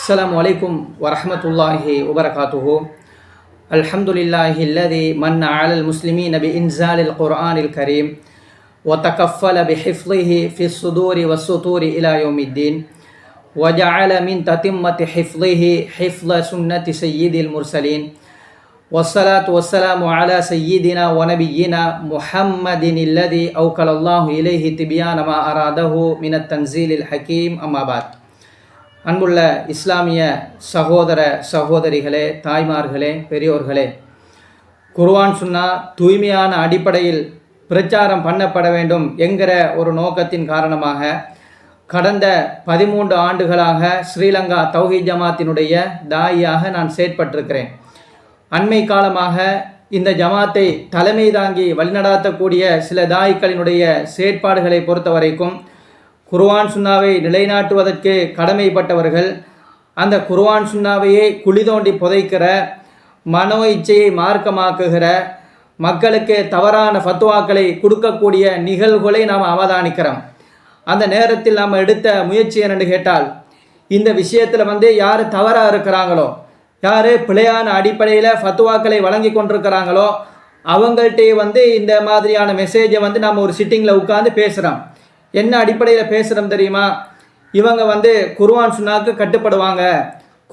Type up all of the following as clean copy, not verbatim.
السلام عليكم ورحمة الله وبركاته. الحمد لله الذي من على المسلمين بإنزال القرآن الكريم وتكفل بحفظه في الصدور والسطور إلى يوم الدين، وجعل من تتمة حفظه حفظ سنة سيد المرسلين، والصلاة والسلام على سيدنا ونبينا محمد الذي أوكل الله إليه تبيان ما أراده من التنزيل الحكيم. أما بعد. அன்புள்ள இஸ்லாமிய சகோதர சகோதரிகளே, தாய்மார்களே, பெரியோர்களே, குர்ஆன் சுன்னா தூய்மையான அடிப்படையில் பிரச்சாரம் பண்ணப்பட வேண்டும் என்கிற ஒரு நோக்கத்தின் காரணமாக கடந்த 13 ஆண்டுகளாக ஸ்ரீலங்கா தௌஹீத் ஜமாத்தினுடைய தாயியாக நான் செயற்பட்டிருக்கிறேன். அண்மை காலமாக இந்த ஜமாத்தை தலைமை தாங்கி வழிநடாத்தக்கூடிய சில தாயிகளினுடைய செயற்பாடுகளை பொறுத்த வரைக்கும் குர்ஆன் சுன்னாவை நிலைநாட்டுவதற்கு கடமைப்பட்டவர்கள், அந்த குர்ஆன் சுன்னாவையே குழி தோண்டி புதைக்கிற, மனோ இச்சையை மார்க்கமாக்குகிற, மக்களுக்கு தவறான ஃபத்வாக்களை கொடுக்கக்கூடிய நிகழ்வுகளை நாம் அவதானிக்கிறோம். அந்த நேரத்தில் நாம் எடுத்த முயற்சி என்னென்னு கேட்டால், இந்த விஷயத்தில் யார் தவறாக இருக்கிறாங்களோ, யார் பிழையான அடிப்படையில் ஃபத்வாக்களை வழங்கி கொண்டிருக்கிறாங்களோ அவங்கள்ட்டே இந்த மாதிரியான மெசேஜை நாம் ஒரு சிட்டிங்கில் உட்காந்து பேசுகிறோம். என்ன அடிப்படையில் பேசுகிறோம் தெரியுமா? இவங்க குர்ஆன் சுன்னாவுக்கு கட்டுப்படுவாங்க,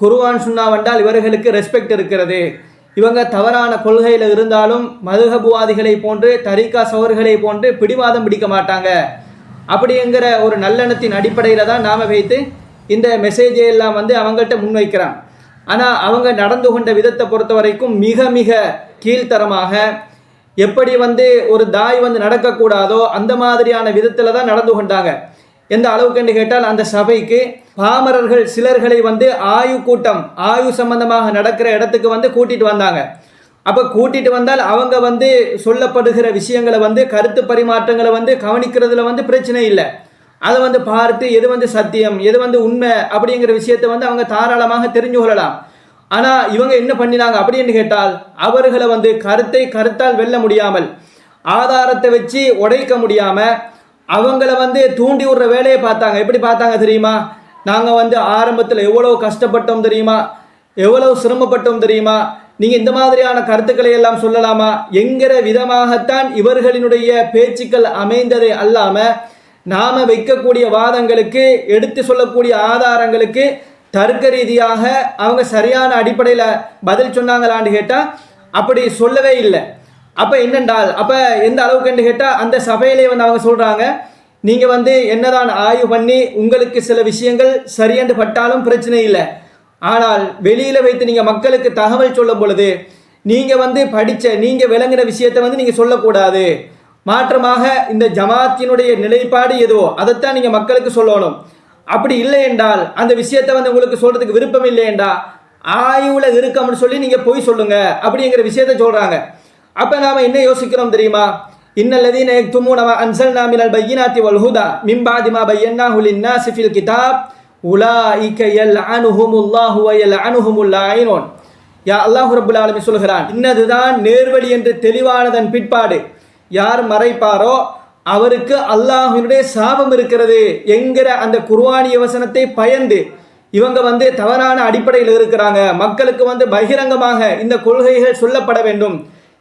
குர்ஆன் சுன்னா வந்தால் இவர்களுக்கு ரெஸ்பெக்ட் இருக்கிறது, இவங்க தவறான கொள்கையில் இருந்தாலும் மதுஹபுவாதிகளை போன்று தரீகா சவர்களை போன்று பிடிவாதம் பிடிக்க மாட்டாங்க அப்படிங்கிற ஒரு நல்லெண்ணத்தின் அடிப்படையில் தான் நாம் வைத்து இந்த மெசேஜை எல்லாம் அவங்கள்ட்ட முன்வைக்கிறோம். ஆனால் அவங்க நடந்து கொண்ட விதத்தை பொறுத்த வரைக்கும் மிக மிக கீழ்த்தரமாக, எப்படி ஒரு தாய் நடக்கக்கூடாதோ அந்த மாதிரியான விதத்தில் தான் நடந்து கொண்டாங்க. எந்த அளவுக்கு கேட்டால், அந்த சபைக்கு பாமரர்கள் சிலர்களை ஆய்வு கூட்டம், ஆய்வு சம்பந்தமாக நடக்கிற இடத்துக்கு கூட்டிட்டு வந்தாங்க. அப்போ கூட்டிட்டு வந்தால் அவங்க சொல்லப்படுகிற விஷயங்களை கருத்து பரிமாற்றங்களை கவனிக்கிறதுல பிரச்சனை இல்லை. அதை பார்த்து எது சத்தியம் எது உண்மை அப்படிங்கிற விஷயத்தை அவங்க தாராளமாக தெரிஞ்சு கொள்ளலாம். ஆனால் இவங்க என்ன பண்ணினாங்க அப்படின்னு கேட்டால், அவர்களை கருத்தால் வெல்ல முடியாமல், ஆதாரத்தை வச்சு உடைக்க முடியாமல் அவங்கள தூண்டி விடுற வேலையை பார்த்தாங்க. எப்படி பார்த்தாங்க தெரியுமா? நாங்கள் ஆரம்பத்தில் எவ்வளோ கஷ்டப்பட்டோம் தெரியுமா, எவ்வளவு சிரமப்பட்டோம் தெரியுமா, நீங்கள் இந்த மாதிரியான கருத்துக்களை எல்லாம் சொல்லலாமா என்கிற விதமாகத்தான் இவர்களினுடைய பேச்சுக்கள் அமைந்ததை அல்லாமல், நாம் வைக்கக்கூடிய வாதங்களுக்கு, எடுத்து சொல்லக்கூடிய ஆதாரங்களுக்கு தர்க்க ரீதியாக அவங்க சரியான அடிப்படையில் பதில் சொன்னாங்களான்னு கேட்டால் அப்படி சொல்லவே இல்லை. அப்போ என்னென்றால், அப்போ எந்த அளவுக்குன்னு கேட்டால், அந்த சபையிலே அவங்க சொல்கிறாங்க, நீங்கள் என்னதான் ஆய்வு பண்ணி உங்களுக்கு சில விஷயங்கள் சரியென்று பட்டாலும் பிரச்சனை இல்லை, ஆனால் வெளியில் வைத்து நீங்கள் மக்களுக்கு தகவல் சொல்லும் பொழுது நீங்கள் படித்த, நீங்கள் விளங்கின விஷயத்தை நீங்கள் சொல்லக்கூடாது. மாற்றமாக இந்த ஜமாத்தினுடைய நிலைப்பாடு எதுவோ அதைத்தான் நீங்கள் மக்களுக்கு சொல்லணும். அப்படி இல்லை என்றால், அந்த விஷயத்தை உங்களுக்கு சொல்றதுக்கு விருப்பம் இல்லை என்றா ஆய்வுல இருக்கம்னு சொல்லி நீங்க போய் சொல்லுங்க அப்படிங்கிற விஷயத்தை சொல்றாங்க. அப்ப நாம என்ன யோசிக்கிறோம் தெரியுமா? இன்னல்லதீன யக்துமூன மா அன்ஸல்னா மினல் பய்யினாத்தி வல் ஹுதா மின் பாதி மா பய்யன்னாஹு லின்னாஸி ஃபில் கிதாப் உலாயிக யல்அனுஹுமுல்லாஹு வ யல்அனுஹுமுல் லாயினூன். யா அல்லாஹ் ரப்பல் ஆலமீன் சொல்கிறான், இன்னதுதான் நேர்வழி என்று தெளிவானதன் பிற்பாடு யார் மறைப்பாரோ அவருக்கு அல்லாஹ்வினுடைய சாபம் இருக்கிறது என்கிற அந்த குர்ஆனிய வசனத்தை பயந்து இவங்க தவறான அடிப்படையில் இருக்கிறாங்க. மக்களுக்கு பகிரங்கமாக இந்த கொள்கைகள் சொல்லப்பட வேண்டும்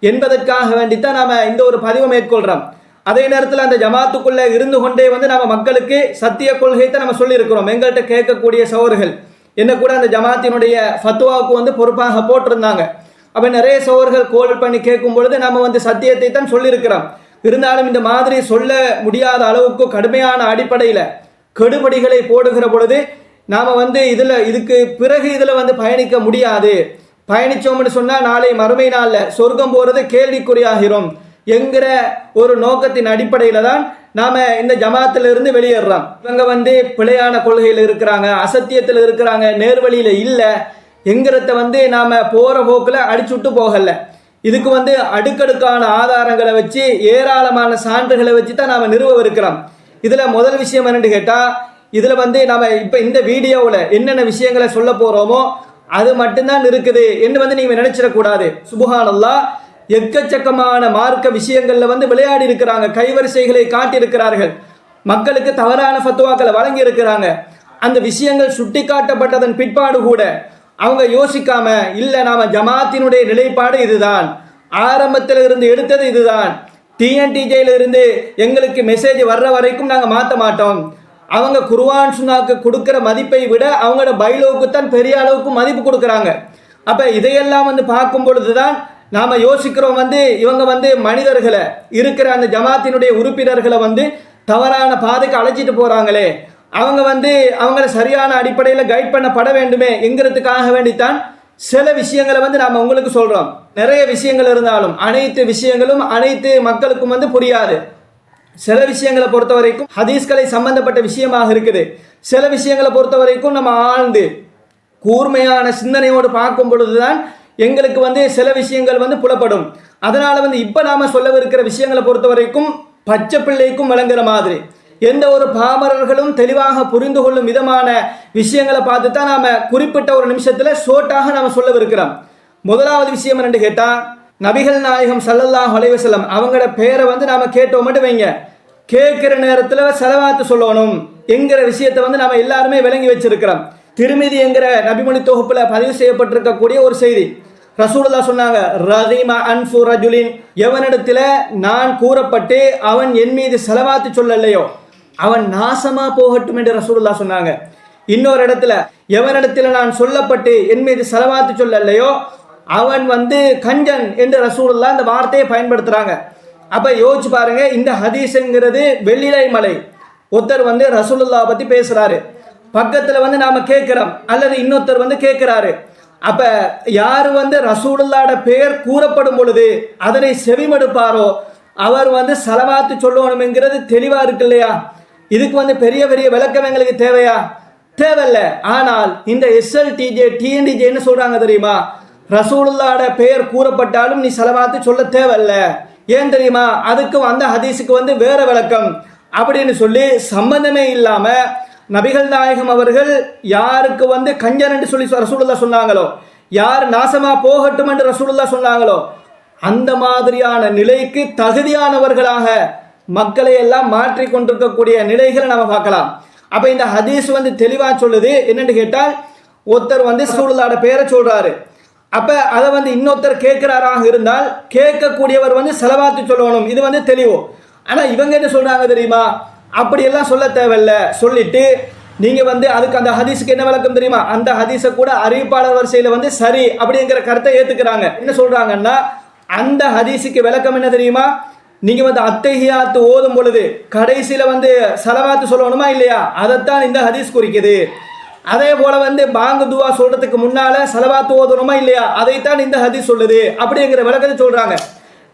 என்பதற்காக வேண்டித்தான் நாம இந்த ஒரு பதிவை மேற்கொள்றோம். அதே நேரத்தில் அந்த ஜமாத்துக்குள்ள இருந்து கொண்டே நாம மக்களுக்கு சத்திய கொள்கையை நம்ம சொல்லி இருக்கிறோம். எங்கள்கிட்ட கேட்கக்கூடிய சகோதரர்கள் என்ன கூட அந்த ஜமாத்தினுடைய ஃபத்வாவுக்கு பொறுப்பாக போட்டிருந்தாங்க. அப்ப நிறைய சகோதரர்கள் கோல் பண்ணி கேட்கும் பொழுது நாம சத்தியத்தை தான் சொல்லியிருக்கிறோம். இருந்தாலும் இந்த மாதிரி சொல்ல முடியாத அளவுக்கு கடுமையான அடிப்படையில் கெடுபடிகளை போடுகிற பொழுது நாம் இதுக்கு பிறகு இதில் பயணிக்க முடியாது. பயணித்தோம்னு சொன்னால் நாளை மறுமை நாளில் சொர்க்கம் போகிறது கேள்விக்குறியாகிறோம் என்கிற ஒரு நோக்கத்தின் அடிப்படையில் தான் நாம் இந்த ஜமாத்திலிருந்து வெளியேறோம். இவங்க பிழையான கொள்கையில் இருக்கிறாங்க, அசத்தியத்தில் இருக்கிறாங்க, நேர்வழியில் இல்லை என்கிறத நாம் போகிற போக்கில் அடிச்சுட்டு போகலை. இதுக்கு அடுக்கடுக்கான ஆதாரங்களை வச்சு, ஏராளமான சான்றுகளை வச்சு தான் நாம் நிறுவவிருக்கிறோம். இதில் முதல் விஷயம் என்னென்னு கேட்டால், இதில் நாம் இப்போ இந்த வீடியோவில் என்னென்ன விஷயங்களை சொல்ல போகிறோமோ அது மட்டும்தான் இருக்குது என்று நீங்கள் நினைச்சிடக்கூடாது. சுப்ஹானல்லாஹ், எக்கச்சக்கமான மார்க்க விஷயங்களில் விளையாடி இருக்கிறாங்க, கைவரிசைகளை காட்டியிருக்கிறார்கள், மக்களுக்கு தவறான ஃபத்வாக்களை வழங்கி இருக்கிறாங்க. அந்த விஷயங்கள் சுட்டி காட்டப்பட்டதன் பிற்பாடு கூட அவங்க யோசிக்காம, இல்லை நாம ஜமாத்தினுடைய நிலைப்பாடு இதுதான், ஆரம்பத்தில் இருந்து எடுத்தது இதுதான், டிஎன்டிஜேல இருந்து எங்களுக்கு மெசேஜ் வர்ற வரைக்கும் நாங்கள் மாற்ற மாட்டோம், அவங்க குர்ஆன் சுன்னாக்கு கொடுக்குற மதிப்பை விட அவங்களோட பைலோவுக்கு தான் பெரிய அளவுக்கு மதிப்பு கொடுக்குறாங்க. அப்போ இதையெல்லாம் பார்க்கும் பொழுது தான் நாம் யோசிக்கிறோம், இவங்க மனிதர்களை இருக்கிற அந்த ஜமாத்தினுடைய உறுப்பினர்களை தவறான பாதைக்கு அழைச்சிட்டு போகிறாங்களே, அவங்க அவங்கள சரியான அடிப்படையில் கைட் பண்ணப்பட வேண்டுமே என்கிறதுக்காக வேண்டித்தான் சில விஷயங்களை நாம் உங்களுக்கு சொல்கிறோம். நிறைய விஷயங்கள் இருந்தாலும் அனைத்து விஷயங்களும் அனைத்து மக்களுக்கும் புரியாது. சில விஷயங்களை பொறுத்த வரைக்கும் ஹதீஸ்களை சம்பந்தப்பட்ட விஷயமாக இருக்குது. சில விஷயங்களை பொறுத்த வரைக்கும் நம்ம ஆழ்ந்து கூர்மையான சிந்தனையோடு பார்க்கும் பொழுதுதான் எங்களுக்கு சில விஷயங்கள் புலப்படும். அதனால இப்போ நாம சொல்லவிருக்கிற விஷயங்களை பொறுத்த வரைக்கும் பச்சை பிள்ளைக்கும் விளங்குற மாதிரி, எந்த ஒரு பாமரர்களும் தெளிவாக புரிந்து கொள்ளும் விதமான விஷயங்களை பார்த்து தான் நாம குறிப்பிட்ட ஒரு நிமிஷத்துல ஷோட்டாக நாம சொல்லவிருக்கிறோம். முதலாவது விஷயம் என்னன்னு கேட்டா, நபிகள் நாயகம் ஸல்லல்லாஹு அலைஹி வஸல்லம் அவங்களோட பேரை நாம கேட்டோம் மட்டும் வைங்க, கேட்கிற நேரத்தில் ஸலவாத்து சொல்லணும் என்கிற விஷயத்தை நாம எல்லாருமே விளங்கி வச்சிருக்கிறோம். திருமிதி என்கிற நபிமொழி தொகுப்புல பதிவு செய்யப்பட்டிருக்கக்கூடிய ஒரு செய்தி, ரசூலுல்லாஹ் சொன்னாங்க, ரஹிம அன்ஃபு ரஜுலின், எவனிடத்தில் நான் கூறப்பட்டு அவன் என் மீது ஸலவாத்து சொல்லலையோ அவன் நாசமா போகட்டும் என்று ரசூலுல்லாஹ் சொன்னாங்க. இன்னொரு இடத்துல, எவனிடத்தில் நான் சொல்லப்பட்டு என் மீது ஸலவாத்து சொல்லலையோ அவன் கஞ்சன் என்று ரசூலுல்லாஹ் இந்த வார்த்தையை பயன்படுத்துறாங்க. அப்ப யோசிச்சு பாருங்க, இந்த ஹதீஸ்ங்கிறது வெள்ளிலை மலை, ஒருத்தர் ரசூலுல்லாஹ் பத்தி பேசுறாரு, பக்கத்துல நாம கேட்கிறோம் அல்லது இன்னொருத்தர் கேட்கிறாரு. அப்ப யாரு ரசூலுல்லாஹ்வோட பெயர் கூறப்படும் பொழுது அதனை செவிமடுப்பாரோ அவர் ஸலவாத்து சொல்லணும் என்கிறது தெளிவா இருக்கு இல்லையா? இதுக்கு பெரிய பெரிய விளக்கம் எங்களுக்கு தேவையா? தேவையில்லை. ஆனால் இந்த எஸ்எல்டிஜே டிஎன்டிஜேன்னு சொல்றாங்க தெரியுமா, ரசூலுல்லாஹ்வோட பெயர் கூறப்பட்டாலும் நீ ஸலவாத்து சொல்ல தேவையில்ல. ஏன் தெரியுமா? அதுக்கு அந்த ஹதீஸுக்கு வேற விளக்கம் அப்படின்னு சொல்லி சம்பந்தமே இல்லாம நபிகள் நாயகம் அவர்கள் யாருக்கு கஞ்சன் என்று சொல்லி ரசூலுல்லாஹ் சொன்னாங்களோ, யார் நாசமா போகட்டும் என்று ரசூலுல்லாஹ் சொன்னாங்களோ அந்த மாதிரியான நிலைக்கு தகுதியானவர்களாக மக்களை எல்லாம் மாற்றி கொண்டிருக்கக்கூடிய நிலைகளை நம்ம பார்க்கலாம். அப்ப இந்த ஹதீஸ் தெளிவா சொல்லுது என்னன்னு கேட்டால், ஒருத்தர் ரசூலுல்லாஹ்வோட பேரை சொல்றாரு, அப்ப அதை இன்னொருத்தர் கேட்கிறாராக இருந்தால் கேட்கக்கூடியவர் ஸலவாத்து சொல்லணும், இது தெளிவு. ஆனா இவங்க என்ன சொல்றாங்க தெரியுமா, அப்படியெல்லாம் சொல்ல தேவையில்ல சொல்லிட்டு நீங்க அதுக்கு அந்த ஹதீஸுக்கு என்ன விளக்கம் தெரியுமா, அந்த ஹதீஸை கூட அறிவிப்பாளர் வரிசையில சரி அப்படிங்கிற கருத்தை ஏத்துக்கிறாங்க. என்ன சொல்றாங்கன்னா, அந்த ஹதீஸுக்கு விளக்கம் என்ன தெரியுமா, நீங்க அத்தஹியாத்து ஓதும் பொழுது கடைசியில ஸலவாத்து சொல்லணுமா இல்லையா, அதைத்தான் இந்த ஹதீஸ் குறிக்குது. அதே போல பாங்கு துவா சொல்றதுக்கு முன்னால ஸலவாத்து ஓதணுமா இல்லையா, அதைத்தான் இந்த ஹதீஸ் சொல்லுது அப்படிங்கிற விளக்கத்தை சொல்றாங்க.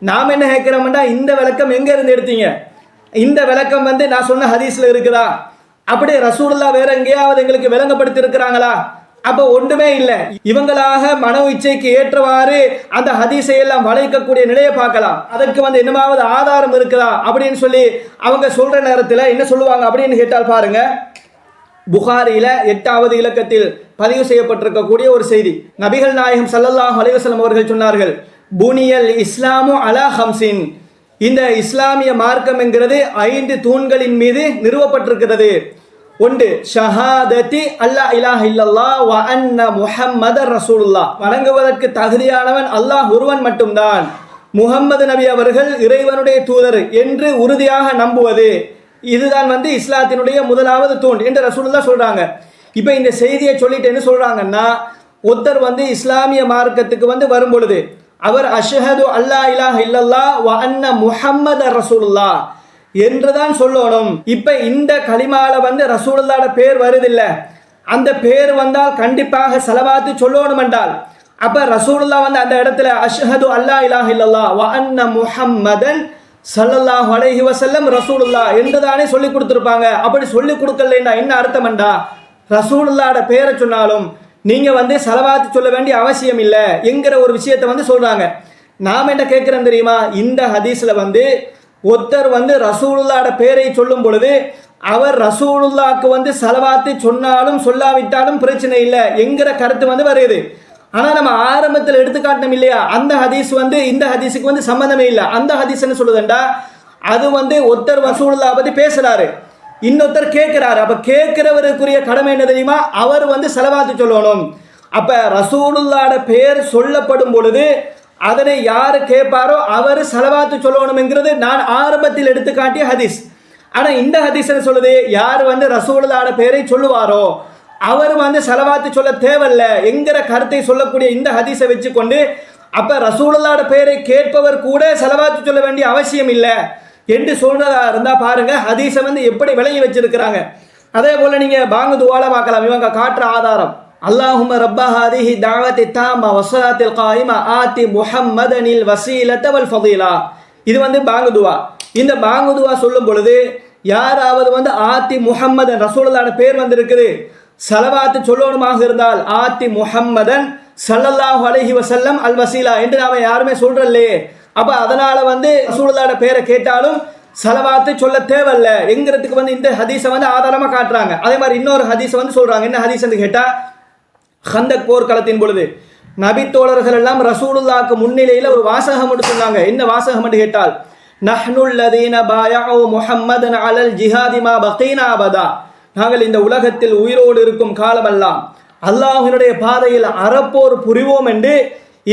நாம் என்ன கேட்கிறோம்னா, இந்த விளக்கம் எங்க இருந்து எடுத்தீங்க? இந்த விளக்கம் நான் சொன்ன ஹதீஸ்ல இருக்குதா? அப்படி ரசூலுல்லாஹ் வேற எங்கேயாவது எங்களுக்கு விளங்கப்படுத்தி இருக்கிறாங்களா? அப்ப ஒன்றுமே இல்லை. இவங்களாக மன இச்சைக்கு ஏற்றவாறு அந்த ஹதீஸை எல்லாம் வளைக்கக்கூடிய நிலையை பார்க்கலாம். அதற்கு என்னமாவது ஆதாரம் இருக்குதா அப்படின்னு சொல்லி அவங்க சொல்ற நேரத்தில் என்ன சொல்லுவாங்க அப்படின்னு கேட்டால் பாருங்க, புகாரில 8வது இலக்கத்தில் பதிவு செய்யப்பட்டிருக்கக்கூடிய ஒரு செய்தி, நபிகள் நாயகம் ஸல்லல்லாஹு அலைஹி வஸல்லம் அவர்கள் சொன்னார்கள், புனியல் இஸ்லாமு அலா ஹம்சின், இந்த இஸ்லாமிய மார்க்கம் என்கிறது 5 தூண்களின் மீது நிறுவப்பட்டிருக்கிறது. ஒன்று, ஷஹாதத்தி அல்லா இலாஹ இல்லல்லாஹ் வ அன்ன முஹம்மதர் ரசூலுல்லாஹ், வணங்குவதற்கு தகுதியானவன் அல்லாஹ் ஒருவன் மட்டும்தான், முஹம்மது நபி அவர்கள் இறைவனுடைய தூதர் என்று உறுதியாக நம்புவது, இதுதான் இஸ்லாத்தினுடைய முதலாவது தூண் என்று ரசூலுல்லாஹ் சொல்றாங்க. இப்ப இந்த செய்தியை சொல்லிட்டு என்ன சொல்றாங்கன்னா, ஒருத்தர் இஸ்லாமிய மார்க்கத்துக்கு வரும் பொழுது அவர் அஷ்ஹது அல்லா இலாஹ இல்லல்லாஹ் வ அன்ன முஹம்மதர் ரசூலுல்லாஹ் என்றுதான் சொல்லணும். இப்ப இந்த கலிமால ரசூலுல்லாஹ்வோட பேர் வருதில்ல, அந்த பேர் வந்தால் கண்டிப்பாக ஸலவாத்து சொல்லணும் என்றால் அப்ப ரசூலுல்லாஹ் அந்த இடத்துல அஷ்ஹது அல்லா இலாஹ இல்லல்லாஹ் வ அன்ன முஹம்மதன் ஸல்லல்லாஹு அலைஹி வஸல்லம் ரசூலுல்லாஹ் என்றுதானே சொல்லி கொடுத்துருப்பாங்க. அப்படி சொல்லி கொடுக்கலன்னா என்ன அர்த்தம்டா, ரசூலுல்லாஹ்வோட பேரை சொன்னாலும் நீங்க ஸலவாத்து சொல்ல வேண்டிய அவசியம் இல்லை என்கிற ஒரு விஷயத்தை சொல்றாங்க. நாம் என்ன கேட்கிறோம் தெரியுமா, இந்த ஹதீஸ்ல ஒருத்தர் ரசூலுல்லாஹ்வோட பேரை சொல்லும் பொழுது அவர் ரசூலுல்லாஹ்க்கு ஸலவாத்து சொன்னாலும் சொல்லாவிட்டாலும் பிரச்சனை இல்லை என்கிற கருத்து வருது. ஆனா நம்ம ஆரம்பத்தில் எடுத்துக்காட்டணும் இல்லையா, அந்த ஹதீஸ் இந்த ஹதீஸுக்கு சம்பந்தமே இல்லை. அந்த ஹதீஸ் என்ன சொல்லுதுண்டா, அது ஒருத்தர் ரசூலுல்லாஹ் பத்தி பேசுறாரு, இன்னொருத்தர் கேட்கிறாரு. அப்ப கேட்கிறவருக்குரிய கடமை என்ன தெரியுமா? அவர் வந்து ஸலவாத்து சொல்லணும். அப்ப ரசூலுல்லாஹ்ட பெயர் சொல்லப்படும் பொழுது அதனை யாரு கேட்பாரோ அவர் ஸலவாத்து சொல்லணும்ங்கிறது நான் ஆரம்பத்தில் எடுத்து காட்டிய ஹதீஸ். ஆனா இந்த ஹதீஸ் என்ன சொல்லுது? யார் வந்து ரசூலுல்லாஹ்ட பெயரை சொல்லுவாரோ அவர் வந்து ஸலவாத்து சொல்ல தேவையில்ல என்கிற கருத்தை சொல்லக்கூடிய இந்த ஹதீஸை வச்சுக்கொண்டு அப்ப ரசூலுல்லாஹ்ட பெயரை கேட்பவர் கூட ஸலவாத்து சொல்ல வேண்டிய அவசியம் இல்லை என்று சொல்றதா இருந்தா பாருங்க ஹதீஸை வந்து எப்படி விளங்கி வச்சிருக்கிறாங்க. அதே போல நீங்க பாங்கு துஆல பார்க்கலாம். இவங்க காட்டுற ஆதாரம் அல்லாஹும்ம ரப்ப ஹாதிஹி தஅவத்தி தாம்மா வஸ்ஸலாத்தில் காயிமா ஆதி முஹம்மதனில் வஸீலத வல் ஃபதீலா. இது வந்து பாங்கு துஆ. இந்த பாங்கு துஆ சொல்லும் பொழுது யாராவது வந்து ஆத்தி முஹம்மதன் ரசூலுல்லாஹ்ட பேர் வந்து இருக்குது ஸலவாத்து சொல்லணுமாக இருந்தால் ஆத்தி முஹம்மதன் ஸல்லல்லாஹு அலைஹி வஸல்லம் அல் வஸீலா என்று நாம யாருமே சொல்றல்லே. அப்ப அதனால வந்து ரசூலுல்லாஹ்ட பேரை கேட்டாலும் ஸலவாத்து சொல்ல தேவையில்ல என்கிறதுக்கு வந்து இந்த ஹதீஸை வந்து ஆதாரமா காட்டுறாங்க. அதே மாதிரி இன்னொரு ஹதீஸை வந்து சொல்றாங்க. என்ன ஹதீஸ் கேட்டா ஹந்தக் போர்க்களத்தின் பொழுது நபி தோழர்கள் எல்லாம் ரசூலுல்லாஹ்க்கு முன்னிலையில் ஒரு வாசகம் மட்டும் சொன்னாங்க. என்ன வாசகம் என்று கேட்டால் நஹ்னுல் லதீன பாயஉ முஹம்மதன் அலல் ஜிஹாதி மா பகீனா அபதா. நாங்கள் இந்த உலகத்தில் உயிரோடு இருக்கும் காலமெல்லாம் அல்லாஹ்வினுடைய பாதையில் அறப்போர் புரிவோம் என்று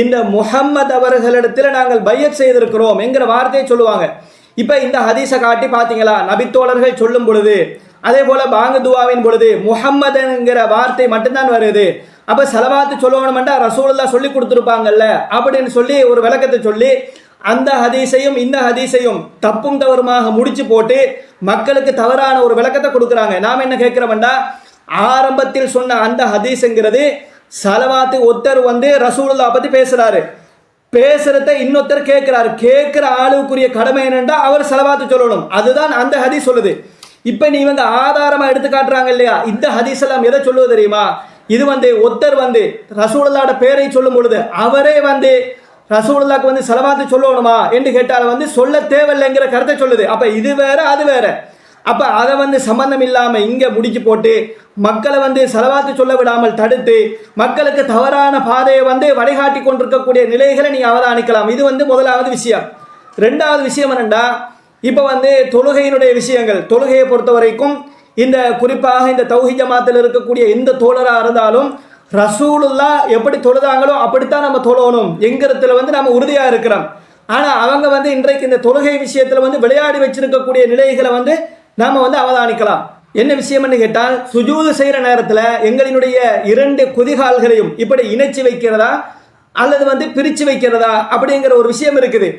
இந்த முஹம்மது அவர்களிடத்தில் நாங்கள் பையத் செய்திருக்கிறோம் என்கிற வார்த்தையை சொல்லுவாங்க. இப்ப இந்த ஹதீஸை காட்டி பாத்தீங்களா? நபித்தோழர்கள் சொல்லும் பொழுது அதே போல பாங்கு துஆவின் பொழுது முஹம்மதுங்கிற வார்த்தை மட்டும்தான் வருது. அப்ப ஸலவாத்து சொல்லணும்னா ரசூலுல்லாஹ் சொல்லி கொடுத்துருப்பாங்கல்ல அப்படின்னு சொல்லி ஒரு விளக்கத்தை சொல்லி அந்த ஹதீஸையும் இந்த ஹதீஸையும் தப்பும் தவறுமாக முடிச்சு போட்டு மக்களுக்கு தவறான ஒரு விளக்கத்தை கொடுக்குறாங்க. நாம் என்ன கேட்கிறோம்டா ஆரம்பத்தில் சொன்ன அந்த ஹதீஸ்ங்கிறது ஸலவாத்து ஒருத்தர் வந்து ரசூலுல்லாஹ் பத்தி பேசுறாரு, பேசுறத இன்னொருத்தர் கேட்கிறாரு. கேட்கிற ஆளுக்குரிய கடமை என்னன்னா அவர் ஸலவாத்து சொல்லணும். அதுதான் அந்த ஹதீஸ் சொல்லுது. இப்ப நீ இவங்க ஆதாரமா எடுத்து காட்டுறாங்க இல்லையா? இந்த ஹதீஸ் எல்லாம் எதை சொல்லுவது தெரியுமா? இது வந்து ஒருத்தர் வந்து ரசூலுல்லாஹ்ட பேரை சொல்லும் பொழுது அவரே வந்து ரசூலுல்லாஹ்க்கு வந்து ஸலவாத்து சொல்லணுமா என்று கேட்டால் வந்து சொல்ல தேவையில்லைங்கிற கருத்தை சொல்லுது. அப்ப இது வேற அது வேற. அப்ப அதை வந்து சம்பந்தம் இல்லாம இங்க முடிச்சு போட்டு மக்களை வந்து ஸலவாத்து சொல்ல விடாமல் தடுத்து மக்களுக்கு தவறான பாதையை வந்து வழிகாட்டி கொண்டிருக்கக்கூடிய நிலைகளை நீங்க அவதானிக்கலாம். இது வந்து முதலாவது விஷயம். ரெண்டாவது விஷயம் என்னண்டா இப்ப வந்து தொழுகையினுடைய விஷயங்கள். தொழுகையை பொறுத்த வரைக்கும் இந்த குறிப்பாக இந்த தௌஹீத் ஜமாத்தில் இருக்கக்கூடிய எந்த தோழராக இருந்தாலும் ரசூலுல்லாஹ் எப்படி தொழுதாங்களோ அப்படித்தான் நம்ம தொழணும் என்கிறதுல வந்து நம்ம உறுதியா இருக்கிறோம். ஆனா அவங்க வந்து இன்றைக்கு இந்த தொழுகை விஷயத்துல வந்து விளையாடி வச்சிருக்கக்கூடிய நிலைகளை வந்து நாம வந்து அவதானிக்கலாம். என்ன விஷயம்னு கேட்டால் சுஜூது செய்யற நேரத்துல எங்களினுடைய இரண்டு குதிகால்களையும் இப்படி இணைச்சு வைக்கிறதா அல்லது வந்து பிரிச்சு வைக்கிறதா அப்படிங்கிற ஒரு விஷயம் இருக்குது.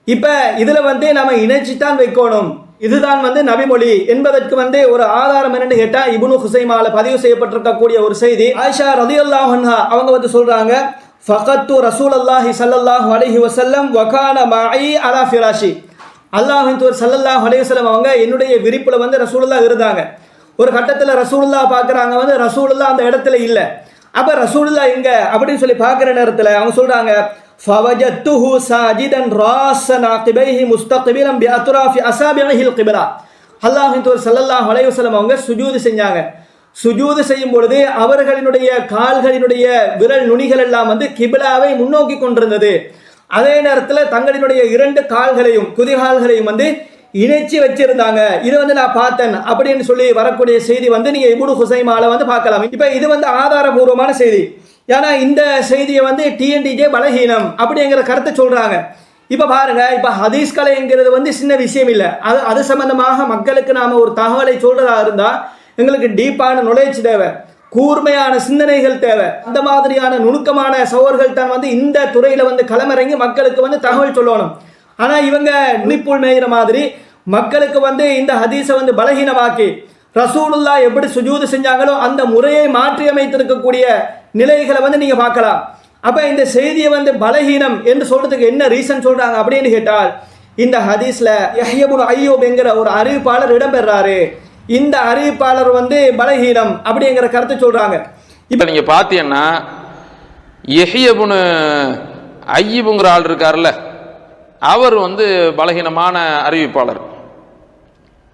இப்ப இதுல வந்து நம்ம இணைச்சுத்தான் வைக்கணும், இதுதான் வந்து நபிமொழி என்பதற்கு வந்து ஒரு ஆதாரம் என்னன்னு கேட்டா இப்னு ஹுசைமால பதிவு செய்யப்பட்டிருக்கக்கூடிய ஒரு செய்தி. ஆயிஷா ரலியல்லாஹு அன்ஹா அவங்க வந்து சொல்றாங்க ஃபகத்து ரசூலுல்லாஹி ஸல்லல்லாஹு அலைஹி வஸல்லம் வகான மஇ அலா ஃபிராஷி. அல்லாஹ்வின் தூதர் ஸல்லல்லாஹு அலைஹி வஸல்லம் அவங்க என்னுடைய விரிப்புல வந்து ரசூலுல்லாஹ் இருந்தாங்க. ஒரு கட்டத்தில் ரசூலுல்லாஹ் பார்க்குறாங்க, வந்து ரசூலுல்லாஹ் அந்த இடத்துல இல்லை. அப்போ ரசூலுல்லாஹ் எங்க அப்படின்னு சொல்லி பார்க்குற நேரத்தில் அவங்க சொல்றாங்க ஃபவஜத்துஹு சாஜிதன் ராஸன் அகிபைஹி முஸ்தக்பிலன் பிஅத்ராஃபி அஸாபிஹில் கிப்லா. அல்லாஹ்வின் தூதர் ஸல்லல்லாஹு அலைஹி வஸல்லம் அவங்க சுஜூது செஞ்சாங்க. சுஜூது செய்யும் பொழுது அவர்களினுடைய கால்களினுடைய விரல் நுனிகள் எல்லாம் வந்து கிப்லாவை முன்னோக்கி கொண்டிருந்தது. அதே நேரத்தில் தங்களினுடைய இரண்டு கால்களையும் குதிகால்களையும் வந்து இணைச்சி வச்சிருந்தாங்க. இது வந்து நான் பார்த்தேன் அப்படின்னு சொல்லி வரக்கூடிய செய்தி வந்து நீங்க இப்னு ஹுசைமால வந்து பார்க்கலாம். இப்ப இது வந்து ஆதாரபூர்வமான செய்தி. ஏன்னா இந்த செய்தியை வந்து டிஎன்டிஜே பலகீனம் அப்படிங்கிற கருத்தை சொல்றாங்க. இப்ப பாருங்க, இப்ப ஹதீஸ் கலைங்கிறது வந்து சின்ன விஷயம் இல்லை. அது சம்பந்தமாக மக்களுக்கு நாம ஒரு தகவலை சொல்றதா இருந்தா எங்களுக்கு டீப்பான நுழைச்சி தேவை, கூர்மையான சிந்தனைகள் தேவை. அந்த மாதிரியான நுணுக்கமான சவர்கள் தான் வந்து இந்த துறையில வந்து களமிறங்கி மக்களுக்கு வந்து தகவல் சொல்லணும். ஆனா இவங்க நுனிப்புள் மேயிற மாதிரி மக்களுக்கு வந்து இந்த ஹதீஸை வந்து பலகீனமாக்கி ரசூலுல்லாஹ் எப்படி சுஜூது செஞ்சாங்களோ அந்த முறையை மாற்றி அமைத்திருக்கக்கூடிய நிலைகளை வந்து நீங்க பார்க்கலாம். அப்ப இந்த செய்தியை வந்து பலகீனம் என்று சொல்றதுக்கு என்ன ரீசன் சொல்றாங்க அப்படின்னு கேட்டால் இந்த ஹதீஸ்ல யஹ்யா இப்னு அய்யூப் என்கிற ஒரு அறிவிப்பாளர் இடம்பெறாரு. இந்த அறிவிப்பாளர் வந்து பலகீனம் அப்படிங்கிற கருத்தை சொல்றாங்க. இப்ப நீங்க பாத்தீங்கன்னா யஹ்யா இப்னு அய்யூப்ங்கிற ஆள் இருக்காருல்ல, அவர் வந்து பலகீனமான அறிவிப்பாளர்.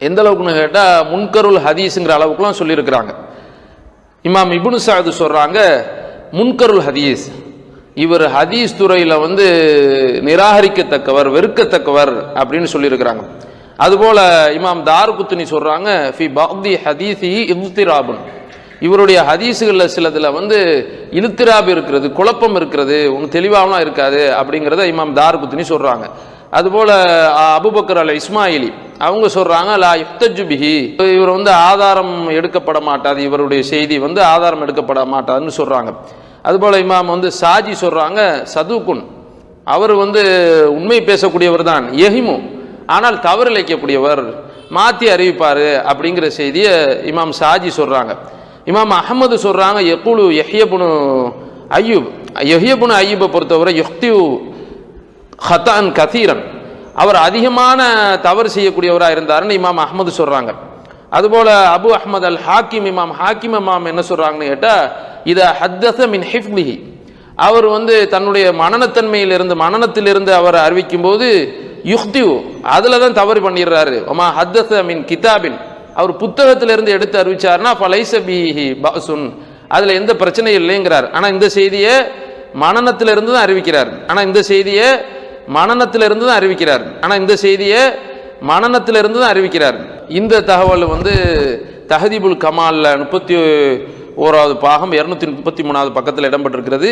எந்த அளவுக்குன்னு கேட்டால் முன்கருல் ஹதீஸுங்கிற அளவுக்குலாம் சொல்லியிருக்கிறாங்க. இமாம் இப்னு சஅத் சொல்கிறாங்க முன்கருல் ஹதீஸ், இவர் ஹதீஸ் துறையில் வந்து நிராகரிக்கத்தக்கவர், வெறுக்கத்தக்கவர் அப்படின்னு சொல்லியிருக்கிறாங்க. அதுபோல இமாம் தாருகுத்னி சொல்றாங்க ஃபி பஅதி ஹதீஸிஹி இல்திராபுன், இவருடைய ஹதீஸுகளில் சிலதில் வந்து இல்திராப் இருக்கிறது, குழப்பம் இருக்கிறது, ஒன்று தெளிவாகலாம் இருக்காது அப்படிங்கிறத இமாம் தாருகுத்னி சொல்றாங்க. அதுபோல அபூபக்கர் அல் இஸ்மாயிலி அவங்க சொல்றாங்க லா யுக்தஜு பிஹி, இவர் வந்து ஆதாரம் எடுக்கப்பட மாட்டாது, இவருடைய செய்தி வந்து ஆதாரம் எடுக்கப்பட மாட்டாதுன்னு சொல்றாங்க. அதுபோல இமாம் வந்து சாஜி சொல்றாங்க சதுகுன், அவர் வந்து உண்மை பேசக்கூடியவர் தான், எஹிமு ஆனால் தவறு இழைக்கக்கூடியவர், மாற்றி அறிவிப்பார் அப்படிங்கிற செய்தியை இமாம் சாஜி சொல்றாங்க. இமாம் அஹமது சொல்றாங்க யகுலு யஹ்யபுனு அய்யூப், யஹ்யபுனு அய்யூபை பொறுத்தவரை யுக்தியு ஹதான் கதீரன், அவர் அதிகமான தவறு செய்யக்கூடியவராக இருந்தாருன்னு இமாம் அஹமது சொல்றாங்க. அதுபோல அபு அஹ்மத் அல் ஹாக்கிம், இமாம் ஹாக்கிம் இமாம் என்ன சொல்றாங்கன்னு கேட்டால் இத ஹத்தஸ மின் ஹிஃப்லிஹி, அவர் வந்து தன்னுடைய மனனத்திலிருந்து அவர் அறிவிக்கும் போது யுக்தியு அதில் தான் தவறு பண்ணிடுறாரு. ஒமா ஹத்தஸ மின் கிதாபின், அவர் புத்தகத்திலிருந்து எடுத்து அறிவிச்சார்னா ஃபலைஸ பிஹி பஅசுன், அதில் எந்த பிரச்சனையும் இல்லைங்கிறார். ஆனால் இந்த செய்தியை மனனத்திலிருந்து தான் அறிவிக்கிறார். இந்த தகவல் வந்து தஹதீபுல் கமாலில் 31வது பாகம் 233வது பக்கத்தில் இடம்பெற்றிருக்கிறது.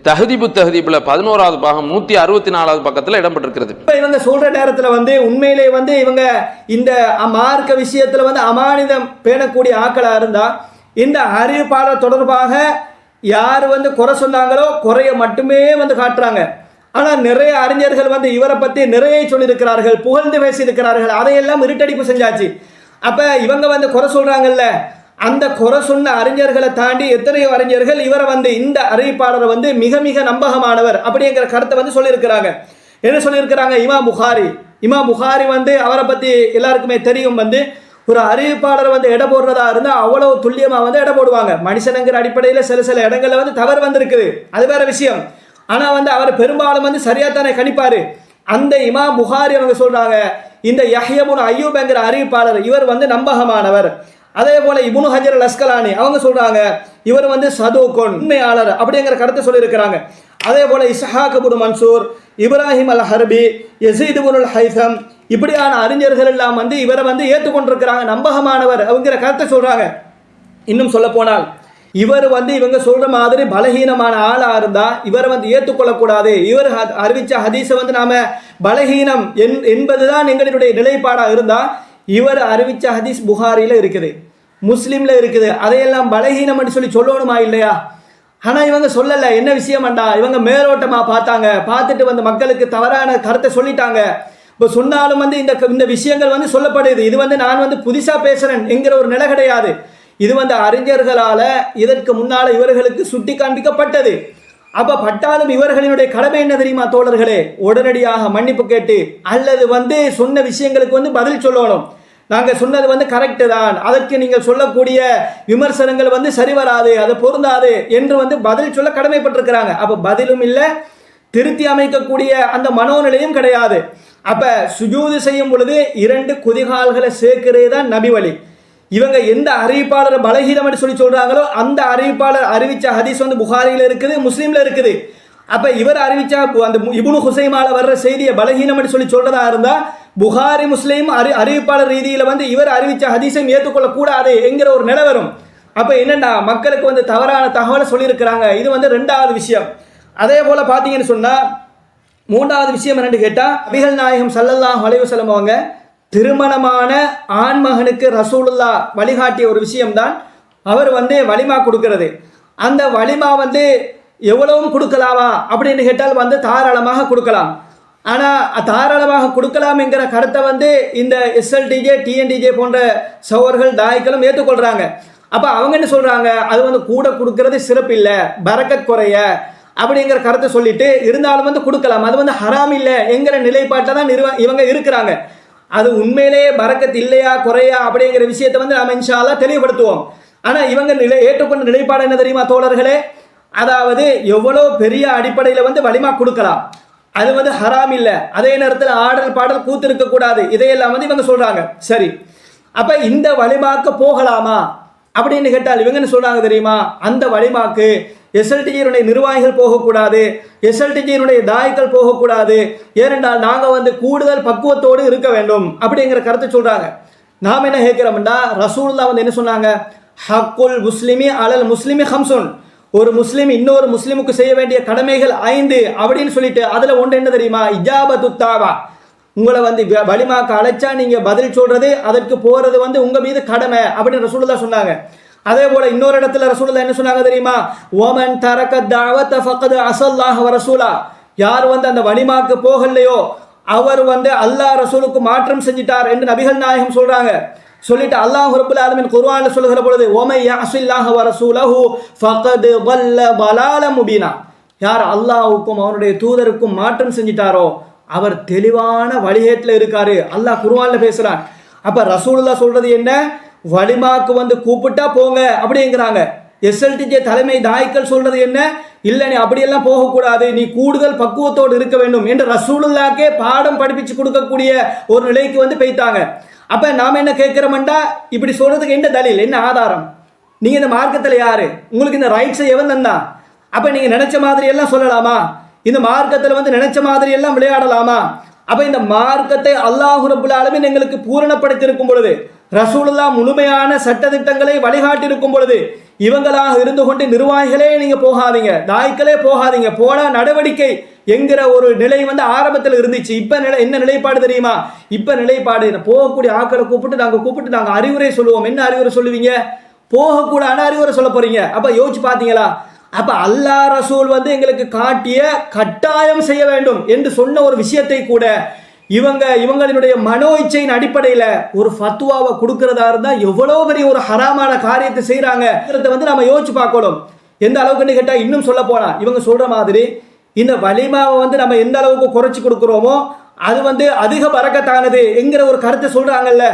தஹதீபில் 11வது பாகம் 164வது பக்கத்தில் இடம்பெற்றிருக்கிறது. இவங்க சொல்ற நேரத்தில் வந்து உண்மையிலே வந்து இவங்க இந்த மார்க்க விஷயத்தில் வந்து அமானிதம் பேணக்கூடிய ஆக்களா இருந்தா இந்த அறிவிப்பாளர் தொடர்பாக யார் வந்து குறை சொன்னாங்களோ குறைய மட்டுமே வந்து காட்டுறாங்க. ஆனால் நிறைய அறிஞர்கள் வந்து இவரை பற்றி நிறைய சொல்லியிருக்கிறார்கள், புகழ்ந்து பேசியிருக்கிறார்கள், அதையெல்லாம் இருட்டடிப்பு செஞ்சாச்சு. அப்போ இவங்க வந்து குறை சொல்கிறாங்கல்ல, அந்த குறை சொன்ன அறிஞர்களை தாண்டி எத்தனையோ அறிஞர்கள் இவரை வந்து இந்த அறிவிப்பாளரை வந்து மிக மிக நம்பகமானவர் அப்படிங்கிற கருத்தை வந்து சொல்லியிருக்கிறாங்க. என்ன சொல்லியிருக்கிறாங்க? இமாம் புகாரி வந்து அவரை பற்றி எல்லாருக்குமே தெரியும், வந்து ஒரு அறிவிப்பாளரை வந்து எடை போடுறதா இருந்தால் அவ்வளவு துல்லியமாக வந்து எடை போடுவாங்க. மனுஷனுங்கிற அடிப்படையில் சில இடங்களில் வந்து தவறு வந்திருக்குது, அது வேற விஷயம். ஆனால் வந்து அவர் பெரும்பாலும் வந்து சரியாத்தானே கணிப்பார். அந்த இமாம் புகாரி அவங்க சொல்கிறாங்க இந்த யஹ்யபுன் அய்யூப்ங்கிற அறிவிப்பாளர் இவர் வந்து நம்பகமானவர். அதே போல இப்னு ஹஜர் அல் அஸ்கலானி அவங்க சொல்றாங்க இவர் வந்து சதுகுன், உண்மையாளர் அப்படிங்கிற கருத்தை சொல்லியிருக்கிறாங்க. அதே போல இஸ்ஹாக் இப்னு மன்சூர், இப்ராஹிம் அல் ஹர்பி, யஸீத் இப்னு அல் ஹைசம், இப்படியான அறிஞர்கள் எல்லாம் வந்து இவரை வந்து ஏற்றுக்கொண்டிருக்கிறாங்க, நம்பகமானவர் அப்படிங்கிற கருத்தை சொல்றாங்க. இன்னும் சொல்ல போனால் இவர் வந்து இவங்க சொல்ற மாதிரி பலகீனமான ஆளா இருந்தா இவரை வந்து ஏற்றுக்கொள்ளக்கூடாது, இவர் அறிவிச்ச ஹதீஸை வந்து நாம பலகீனம் என்பதுதான் எங்களுடைய நிலைப்பாடா இருந்தா இவர் அறிவிச்ச ஹதீஸ் புகாரில இருக்குது, முஸ்லீம்ல இருக்குது, அதையெல்லாம் பலகீனம் என்று சொல்லணுமா இல்லையா? ஆனா இவங்க சொல்லல. என்ன விஷயம்டா, இவங்க மேலோட்டமா பார்த்துட்டு வந்து மக்களுக்கு தவறான கருத்தை சொல்லிட்டாங்க. இப்போ சொன்னாலும் வந்து இந்த விஷயங்கள் வந்து சொல்லப்படுது. இது வந்து நான் வந்து புதுசா பேசுறேன் என்கிற ஒரு நிலை கிடையாது. இது வந்து அறிஞர்களால இதற்கு முன்னால இவர்களுக்கு சுட்டி காண்பிக்கப்பட்டது. அப்ப பட்டாலும் இவர்களினுடைய கடமை என்ன தெரியுமா தோழர்களே? உடனடியாக மன்னிப்பு கேட்டு அல்லது வந்து சொன்ன விஷயங்களுக்கு வந்து பதில் சொல்லணும். நாங்க சொன்னது வந்து கரெக்டு தான், அதற்கு நீங்கள் சொல்லக்கூடிய விமர்சனங்கள் வந்து சரி வராது, அது பொருந்தாது என்று வந்து பதில் சொல்ல கடமைப்பட்டிருக்கிறாங்க. அப்ப பதிலும் இல்லை, திருத்தி அமைக்கக்கூடிய அந்த மனோநிலையும் கிடையாது. அப்ப சுஜூது செய்யும் பொழுது 2 குதிகால்களை சேர்க்கிறதே தான் நபி வழி. இவங்க எந்த அறிவிப்பாளரை பலகீனம் என்று சொல்றாங்களோ அந்த அறிவிப்பாளர் அறிவிச்ச ஹதீஸ் வந்து புகாரில இருக்குது, முஸ்லீம்ல இருக்குது. அப்ப இவர் அறிவிச்ச அந்த இப்னு ஹுசைமால வர்ற செய்தியை பலகீனம் என்று சொல்றதா இருந்தா புகாரி முஸ்லீம் அறிவிப்பாளர் ரீதியில வந்து இவர் அறிவிச்ச ஹதீஸை ஏற்றுக்கொள்ள கூடாது என்கிற ஒரு நிலை வரும். அப்ப என்னண்டா மக்களுக்கு வந்து தவறான தகவலை சொல்லியிருக்கிறாங்க. இது வந்து 2வது விஷயம். அதே போல பாத்தீங்கன்னு சொன்னா 3வது விஷயம் என்னன்னு கேட்டா நபிகள் நாயகம் ஸல்லல்லாஹு அலைஹி வஸல்லம் அவங்க திருமணமான ஆண்மகனுக்கு ரசூலுல்லா வழிகாட்டிய ஒரு விஷயம்தான் அவர் வந்து வலிமா கொடுக்கிறது. அந்த வலிமா வந்து எவ்வளவும் கொடுக்கலாமா அப்படின்னு கேட்டால் வந்து தாராளமாக கொடுக்கலாம். ஆனால் தாராளமாக கொடுக்கலாம் என்கிற கருத்தை வந்து இந்த எஸ்எல்டிஜே டிஎன்டிஜே போன்ற சகோதரர்கள் தாய்களும் ஏற்றுக்கொள்கிறாங்க. அப்போ அவங்க என்ன சொல்கிறாங்க, அது வந்து கூட கொடுக்கறது சிறப்பு இல்லை, பரக்கத் குறைய அப்படிங்கிற கருத்தை சொல்லிட்டு இருந்தாலும் வந்து கொடுக்கலாம், அது வந்து ஹராம் இல்லை என்கிற நிலைப்பாட்டில் தான் இவங்க இருக்கிறாங்க. அது உண்மையிலேயே பரக்கத் இல்லையா குறையா அப்படிங்கிற விஷயத்தை வந்து நாம் இன்ஷா அல்லாஹ் தெளிவுபடுத்துவோம். ஆனால் இவங்க ஏற்றுக்கொண்ட நிலைப்பாடு என்ன தெரியுமா தோழர்களே? அதாவது எவ்வளோ பெரிய அடிப்படையில் வந்து வலிமா கொடுக்கலாம், அது வந்து ஹராம் இல்லை, அதே நேரத்தில் ஆடல் பாடல் கூத்து இருக்கக்கூடாது, இதையெல்லாம் வந்து இவங்க சொல்றாங்க. சரி, அப்ப இந்த வலிமாக்கு போகலாமா அப்படின்னு கேட்டால் இவங்க என்ன சொல்றாங்க தெரியுமா? அந்த வலிமாக்கு எஸ்எல்டிஜியினுடைய நிர்வாகிகள் போகக்கூடாது, எஸ்எல்டிஜியினுடைய தாய்கள் போகக்கூடாது, ஏனென்றால் நாங்கள் வந்து கூடுதல் பக்குவத்தோடு இருக்க வேண்டும் அப்படிங்கிற கருத்தை சொல்றாங்க. நாம் என்ன கேட்கிறோம்னா, ரசூலுல்லாஹ் வந்து என்ன சொன்னாங்க, ஹக்குல் முஸ்லிமி அலல் முஸ்லிமி ஹம்சுன், ஒரு முஸ்லிம் இன்னொரு முஸ்லிமுக்கு செய்ய வேண்டிய கடமைகள் 5 அப்படின்னு சொல்லிட்டு அதுல ஒன்று என்ன தெரியுமா, இஜாபத்து தாவா, உங்களை வந்து வலிமாக்க அழைச்சா நீங்க பதில் சொல்றது, அதற்கு போறது வந்து உங்க மீது கடமை அப்படின்னு ரசூலுல்லாஹ் சொன்னாங்க. அதே போல இன்னொரு இடத்துல ரசூலுல்லாஹ் என்ன சொன்னாங்க தெரியுமா, ஓமன் தரக தாவத ஃபக்கத் அஸல்லாஹு வ ரசூலா, யார் வந்து அந்த வலிமாக்கு போகலையோ அவர் வந்து அல்லாஹ் ரசூலுக்கு மாற்றம் செஞ்சிட்டார் என்று நபிகள் நாயகம் சொல்றாங்க. சொல்லிட்டு அல்லாஹ் ரப்பல் ஆலமீன் குர்ஆன்ல சொல்லுகிற பொழுது ஓமை யஅஸில்லாஹு வ ரசூலஹு ஃபக்கத் ضل ضلالا முபீனா, யார் அல்லாஹ்வுக்கும் அவருடைய தூதருக்கும் மாற்றம் செஞ்சிட்டாரோ அவர் தெளிவான வழிகேட்டில் இருக்காரு, அல்லாஹ் குர்ஆன்ல பேசுறான். அப்ப ரசூலுல்லாஹ் சொல்றது என்ன, வலிமாக்கு வந்து கூப்பிட்டா போங்க அப்படிங்கிறாங்க. எஸ்எல்டிஜே தலைமை தாய்க்கள் சொல்றது என்ன, இல்லை நீ அப்படியெல்லாம் போகக்கூடாது, நீ கூடுதல் பக்குவத்தோடு இருக்க வேண்டும் என்று ரசூலுல்லாஹ்க்கே பாடம் படிப்பிச்சு கொடுக்கக்கூடிய ஒரு நிலைக்கு வந்து போய்த்தாங்க. அப்ப நாம என்ன கேட்கிறோம்டா, இப்படி சொல்றதுக்கு என்ன தலீல், என்ன ஆதாரம், நீங்க இந்த மார்க்கத்தில் யாரு, உங்களுக்கு இந்த ரைட்ஸை எவன் தந்தா, அப்ப நீங்க நினைச்ச மாதிரி எல்லாம் சொல்லலாமா, இந்த மார்க்கத்தில் வந்து நினைச்ச மாதிரி எல்லாம் விளையாடலாமா? அப்ப இந்த மார்க்கத்தை அல்லாஹ் ரப்பல் ஆலமீன் எங்களுக்கு பூரணப்படுத்தி இருக்கும் பொழுது, ரசூலுல்லாஹ் முழுமையான சட்டதிட்டங்களை வழிகாட்டி இருக்கும் பொழுது, இவங்களாக இருந்து கொண்டு நிர்வாகிகளே நீங்க போகாதீங்க, தாய்க்களே போகாதீங்க, போனா நடவடிக்கை என்கிற ஒரு நிலை வந்து ஆரம்பத்தில் இருந்துச்சு. இப்ப என்ன நிலைப்பாடு தெரியுமா, இப்ப நிலைப்பாடு போகக்கூடிய ஆக்களை கூப்பிட்டு நாங்க அறிவுரை சொல்லுவோம். என்ன அறிவுரை சொல்லுவீங்க, போகக்கூடாது அறிவுரை சொல்ல போறீங்க. அப்ப யோசிச்சு பாத்தீங்களா, அப்ப அல்லாஹ் ரசூல் வந்து எங்களுக்கு காட்டிய கட்டாயம் செய்ய வேண்டும் என்று சொன்ன ஒரு விஷயத்தை கூட இவங்களினுடைய மனோ இச்சையின் அடிப்படையில் ஒரு ஃபத்வாவை கொடுக்கிறதா இருந்தா எவ்வளவு பெரிய ஒரு ஹராமான காரியத்தை செய்யறாங்க வந்து நம்ம யோசிச்சு பார்க்கணும். எந்த அளவுக்குன்னு கேட்டா, இன்னும் சொல்ல போனா இவங்க சொல்ற மாதிரி இந்த வலிமாவை வந்து நம்ம எந்த அளவுக்கு குறைச்சு கொடுக்கிறோமோ அது வந்து அதிக பரக்கத்தானது என்கிற ஒரு கருத்தை சொல்றாங்கல்ல,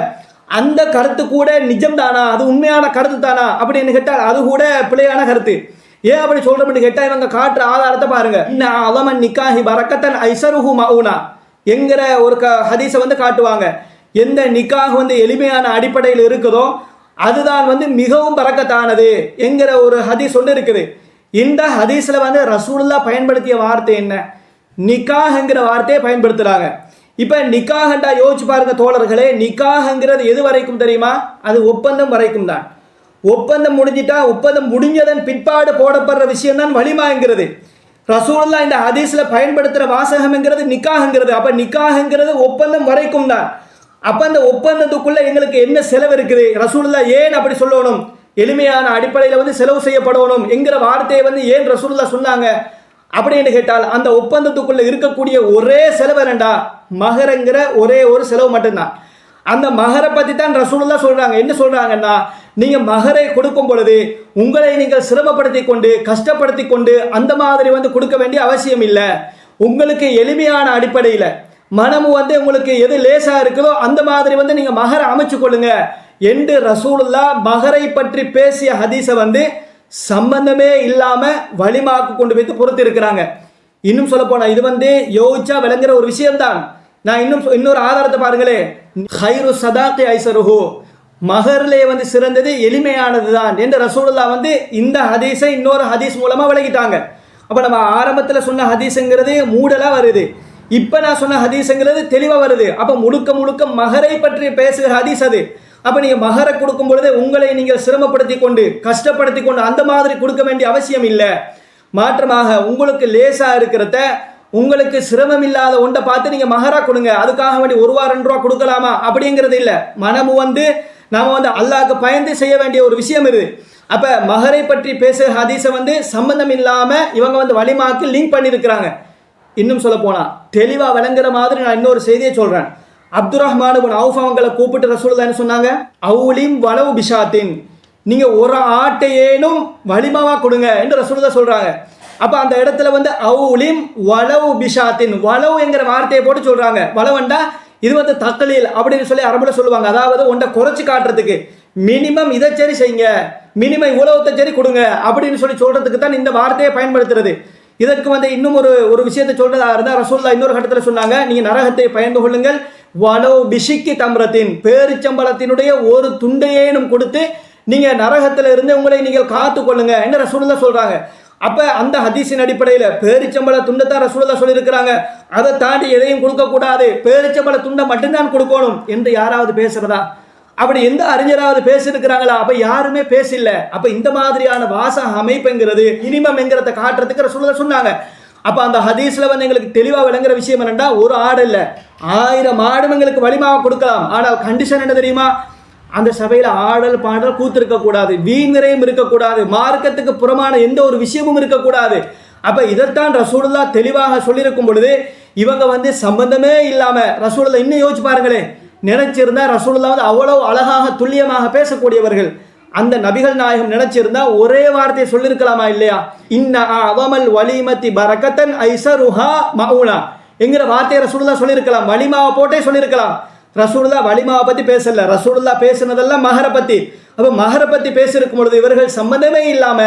அந்த கருத்து கூட நிஜம் தானா, அது உண்மையான கருத்து தானா அப்படின்னு கேட்டால் அது கூட பிழையான கருத்து. ஏன் அப்படி சொல்றோம்னு கேட்டா, இவங்க காட்டுற ஆதாரத்தை பாருங்க. அலமன் நிக்காஹி பரக்கத்தன் ஐசருஹு மவுனா என்கிற ஒரு ஹதீஸை வந்து காட்டுவாங்க. எந்த நிக்காஹ் வந்து எளிமையான அடிப்படையில் இருக்குதோ அதுதான் வந்து மிகவும் பரக்கத்தானது என்கிற ஒரு ஹதீஸ் ஒன்று இருக்குது. இந்த ஹதீஸ்ல வந்து ரசூலுல்லாஹ் பயன்படுத்திய வார்த்தை என்ன, நிக்காஹ்ங்கிற வார்த்தையை பயன்படுத்துறாங்க. இப்ப நிக்காஹ்ண்டா யோசிச்சு பாருங்க தோழர்களே, நிக்காஹ்ங்கிறது எது வரைக்கும் தெரியுமா, அது ஒப்பந்தம் வரைக்கும் தான். ஒப்பந்தம் முடிஞ்சிட்டா, ஒப்பந்தம் முடிஞ்சதன் பிற்பாடு போடப்படுற விஷயம் தான் வலிமாங்கிறது. ரசூலுல்லாஹ் இந்த ஹதீஸ்ல பயன்படுத்துற வாசகம்ங்கிறது நிக்காஹ்ங்கிறது. அப்ப நிக்காஹ்ங்கிறது ஒப்பந்தம் வரைக்கும் தான். அப்ப அந்த ஒப்பந்தத்துக்குள்ள எங்களுக்கு என்ன செலவு இருக்குது, ரசூலுல்லாஹ் ஏன் அப்படி சொல்லணும், எளிமையான அடிப்படையில் வந்து செலவு செய்யப்படணும் என்கிற வார்த்தையை வந்து ஏன் ரசூலுல்லாஹ் சொன்னாங்க அப்படின்னு கேட்டால், அந்த ஒப்பந்தத்துக்குள்ள இருக்கக்கூடிய ஒரே செலவு என்னண்டா, மஹரங்கிற ஒரே ஒரு செலவு மட்டும்தான். அந்த மஹரை பத்தி தான் ரசூலுல்லாஹ் சொல்றாங்க. என்ன சொல்றாங்கன்னா, நீங்க மஹரை கொடுக்கும் பொழுது உங்களை நீங்கள் சிரமப்படுத்தி கொண்டு கஷ்டப்படுத்தி கொண்டு அந்த மாதிரி வந்து கொடுக்க வேண்டிய அவசியம் இல்லை. உங்களுக்கு எளிமையான அடிப்படையில் மனமு வந்து உங்களுக்கு எது லேசா இருக்குதோ அந்த மாதிரி வந்து நீங்க மஹரை அமைச்சு கொள்ளுங்க என்று ரசூலுல்லாஹ் மஹரை பற்றி பேசிய ஹதீஸை வந்து சம்பந்தமே இல்லாம வலிமாக்கு கொண்டு வைத்து பொறுத்து இருக்கிறாங்க. இன்னும் சொல்ல போனா இது வந்து யோசிச்சா விளங்குற ஒரு விஷயம்தான். நான் இன்னொரு ஆதாரத்தை பாருங்களே, ஹைரு சதாக்கி ஐசருஹு, மஹர்லே வந்து சிறந்தது எளிமையானது தான் என்று ரசூலுல்லாஹ் வந்து இந்த ஹதீஸை இன்னொரு ஹதீஸ் மூலமா விளக்கிட்டாங்க. அப்ப நம்ம ஆரம்பத்தில் சொன்ன ஹதீஸுங்கிறது மூடலா வருது, இப்ப நான் சொன்ன ஹதீஸுங்கிறது தெளிவா வருது. அப்ப முழுக்க முழுக்க மஹரை பற்றி பேசுகிற ஹதீஸ் அது. அப்ப நீங்க மஹரை கொடுக்கும் பொழுது உங்களை நீங்கள் சிரமப்படுத்தி கொண்டு கஷ்டப்படுத்தி கொண்டு அந்த மாதிரி கொடுக்க வேண்டிய அவசியம் இல்லை. மாற்றமாக உங்களுக்கு லேசா இருக்கிறத, உங்களுக்கு சிரமம் இல்லாத ஒன்றை பார்த்து நீங்க மஹரா கொடுங்க. அதுக்காக வேண்டி 1 ரூபா 2 ரூபா கொடுக்கலாமா அப்படிங்கிறது இல்லை. மனமு வந்து நாம வந்து அல்லாஹ்க்கு பயந்து செய்ய வேண்டிய ஒரு விஷயம் இது. அப்ப மஹரை பற்றி பேசுகிற ஹதீஸை வந்து சம்பந்தம் இல்லாம இவங்க வந்து வலிமாக்கு லிங்க் பண்ணியிருக்கிறாங்க. இன்னும் சொல்ல போனா தெளிவா விளங்குற மாதிரி நான் இன்னொரு செய்தியை சொல்றேன். அப்துர் ரஹ்மான் இப்னு அவுஃப் அவங்களை கூப்பிட்டு ரசூலுல்லாஹ் என்ன சொன்னாங்க, அவுலிம் வலவு பிஷாத்தின், நீங்க ஒரு ஆட்டையேனும் வலிமாவா கொடுங்க என்று ரசூலுல்லாஹ் சொல்றாங்க. அப்ப அந்த இடத்துல வந்து அவுலிம் வலவு பிஷாத்தின், வலவு என்கிற வார்த்தையை போட்டு சொல்றாங்க. வலவண்டா இது வந்து தக்லீல் அப்படின்னு சொல்லி அரபுல சொல்லுவாங்க. அதாவது ஒன்றை குறைச்சு காட்டுறதுக்கு, மினிமம் இதை சரி செய்யுங்க, மினிமம் இவ்வளவுத்தை சரி கொடுங்க அப்படின்னு சொல்லி சொல்றதுக்கு தான் இந்த வார்த்தையை பயன்படுத்துறது. இதற்கு வந்து இன்னும் ஒரு விஷயத்தை சொல்றதா இருந்தா ரசூலுல்லாஹ் இன்னொரு கட்டத்தில் சொன்னாங்க, நீங்க நரகத்தை பயந்து கொள்ளுங்கள், வலோ பிஷிக்கி தம்ரத்தின், பேரிச்சம்பளத்தினுடைய ஒரு துண்டையேனும் கொடுத்து நீங்க நரகத்தில் இருந்து உங்களை நீங்கள் காத்து கொள்ளுங்க என்று ரசூலுல்லாஹ் சொல்றாங்க. அப்ப அந்த ஹதீஸின் அடிப்படையில பேரிச்சம்பழ துண்டத்தான் ரசூலுல்லாஹ் சொல்லியிருக்கிறாங்க, அதை தாண்டி எதையும் கொடுக்க கூடாது, பேரிச்சம்பழ துண்டை மட்டும்தான் கொடுக்கணும் என்று யாராவது பேசுறதா? அப்படி எந்த அறிஞராவது பேசியிருக்கிறாங்களா? அப்ப யாருமே பேசல. அப்ப இந்த மாதிரியான வாசக அமைப்புங்கிறது இனிமம் என்கிறத காட்டுறதுக்கு ரசூலுல்லாஹ் சொன்னாங்க. அப்ப அந்த ஹதீஸ்ல வந்து எங்களுக்கு தெளிவா விளங்குற விஷயம் என்னன்னா, ஒரு ஆடு இல்ல 1000 ஆடும் எங்களுக்கு வலிமாவை கொடுக்கலாம். ஆனால் கண்டிஷன் என்ன தெரியுமா? அந்த சபையில ஆடல் பாடல் கூத்து இருக்கக்கூடாது, வீண்விரயம் இருக்கக்கூடாது, மார்க்கத்துக்கு புறமான எந்த ஒரு விஷயமும் இருக்கக்கூடாது. அப்ப இதைத்தான் ரசூலுல்லாஹ் தெளிவாக சொல்லியிருக்கும் பொழுது இவங்க வந்து சம்பந்தமே இல்லாம ரசூலுல்லாஹ் இன்னும் யோசிச்சு பாருங்களேன், நினைச்சிருந்தா ரசூலுல்லாஹ் வந்து அவ்வளவு அழகாக துல்லியமாக பேசக்கூடியவர்கள். அந்த நபிகள் நாயகம் நினைச்சிருந்தா ஒரே வார்த்தையை சொல்லியிருக்கலாமா இல்லையா? இன்ன அவமல் வலிமத்தி பரக்கத்தன் ஐசருஹா மவுனா என்கிற வார்த்தையை ரசூலுல்லாஹ் சொல்லியிருக்கலாம், வலிமாவை போட்டே சொல்லியிருக்கலாம். ரசூலுல்லாஹ் வலிமாவை பத்தி பேசல, ரசூலுல்லாஹ் பேசினதெல்லாம் மஹரை பத்தி. அப்ப மஹரை பத்தி பேசியிருக்கும் பொழுது இவர்கள் சம்பந்தமே இல்லாம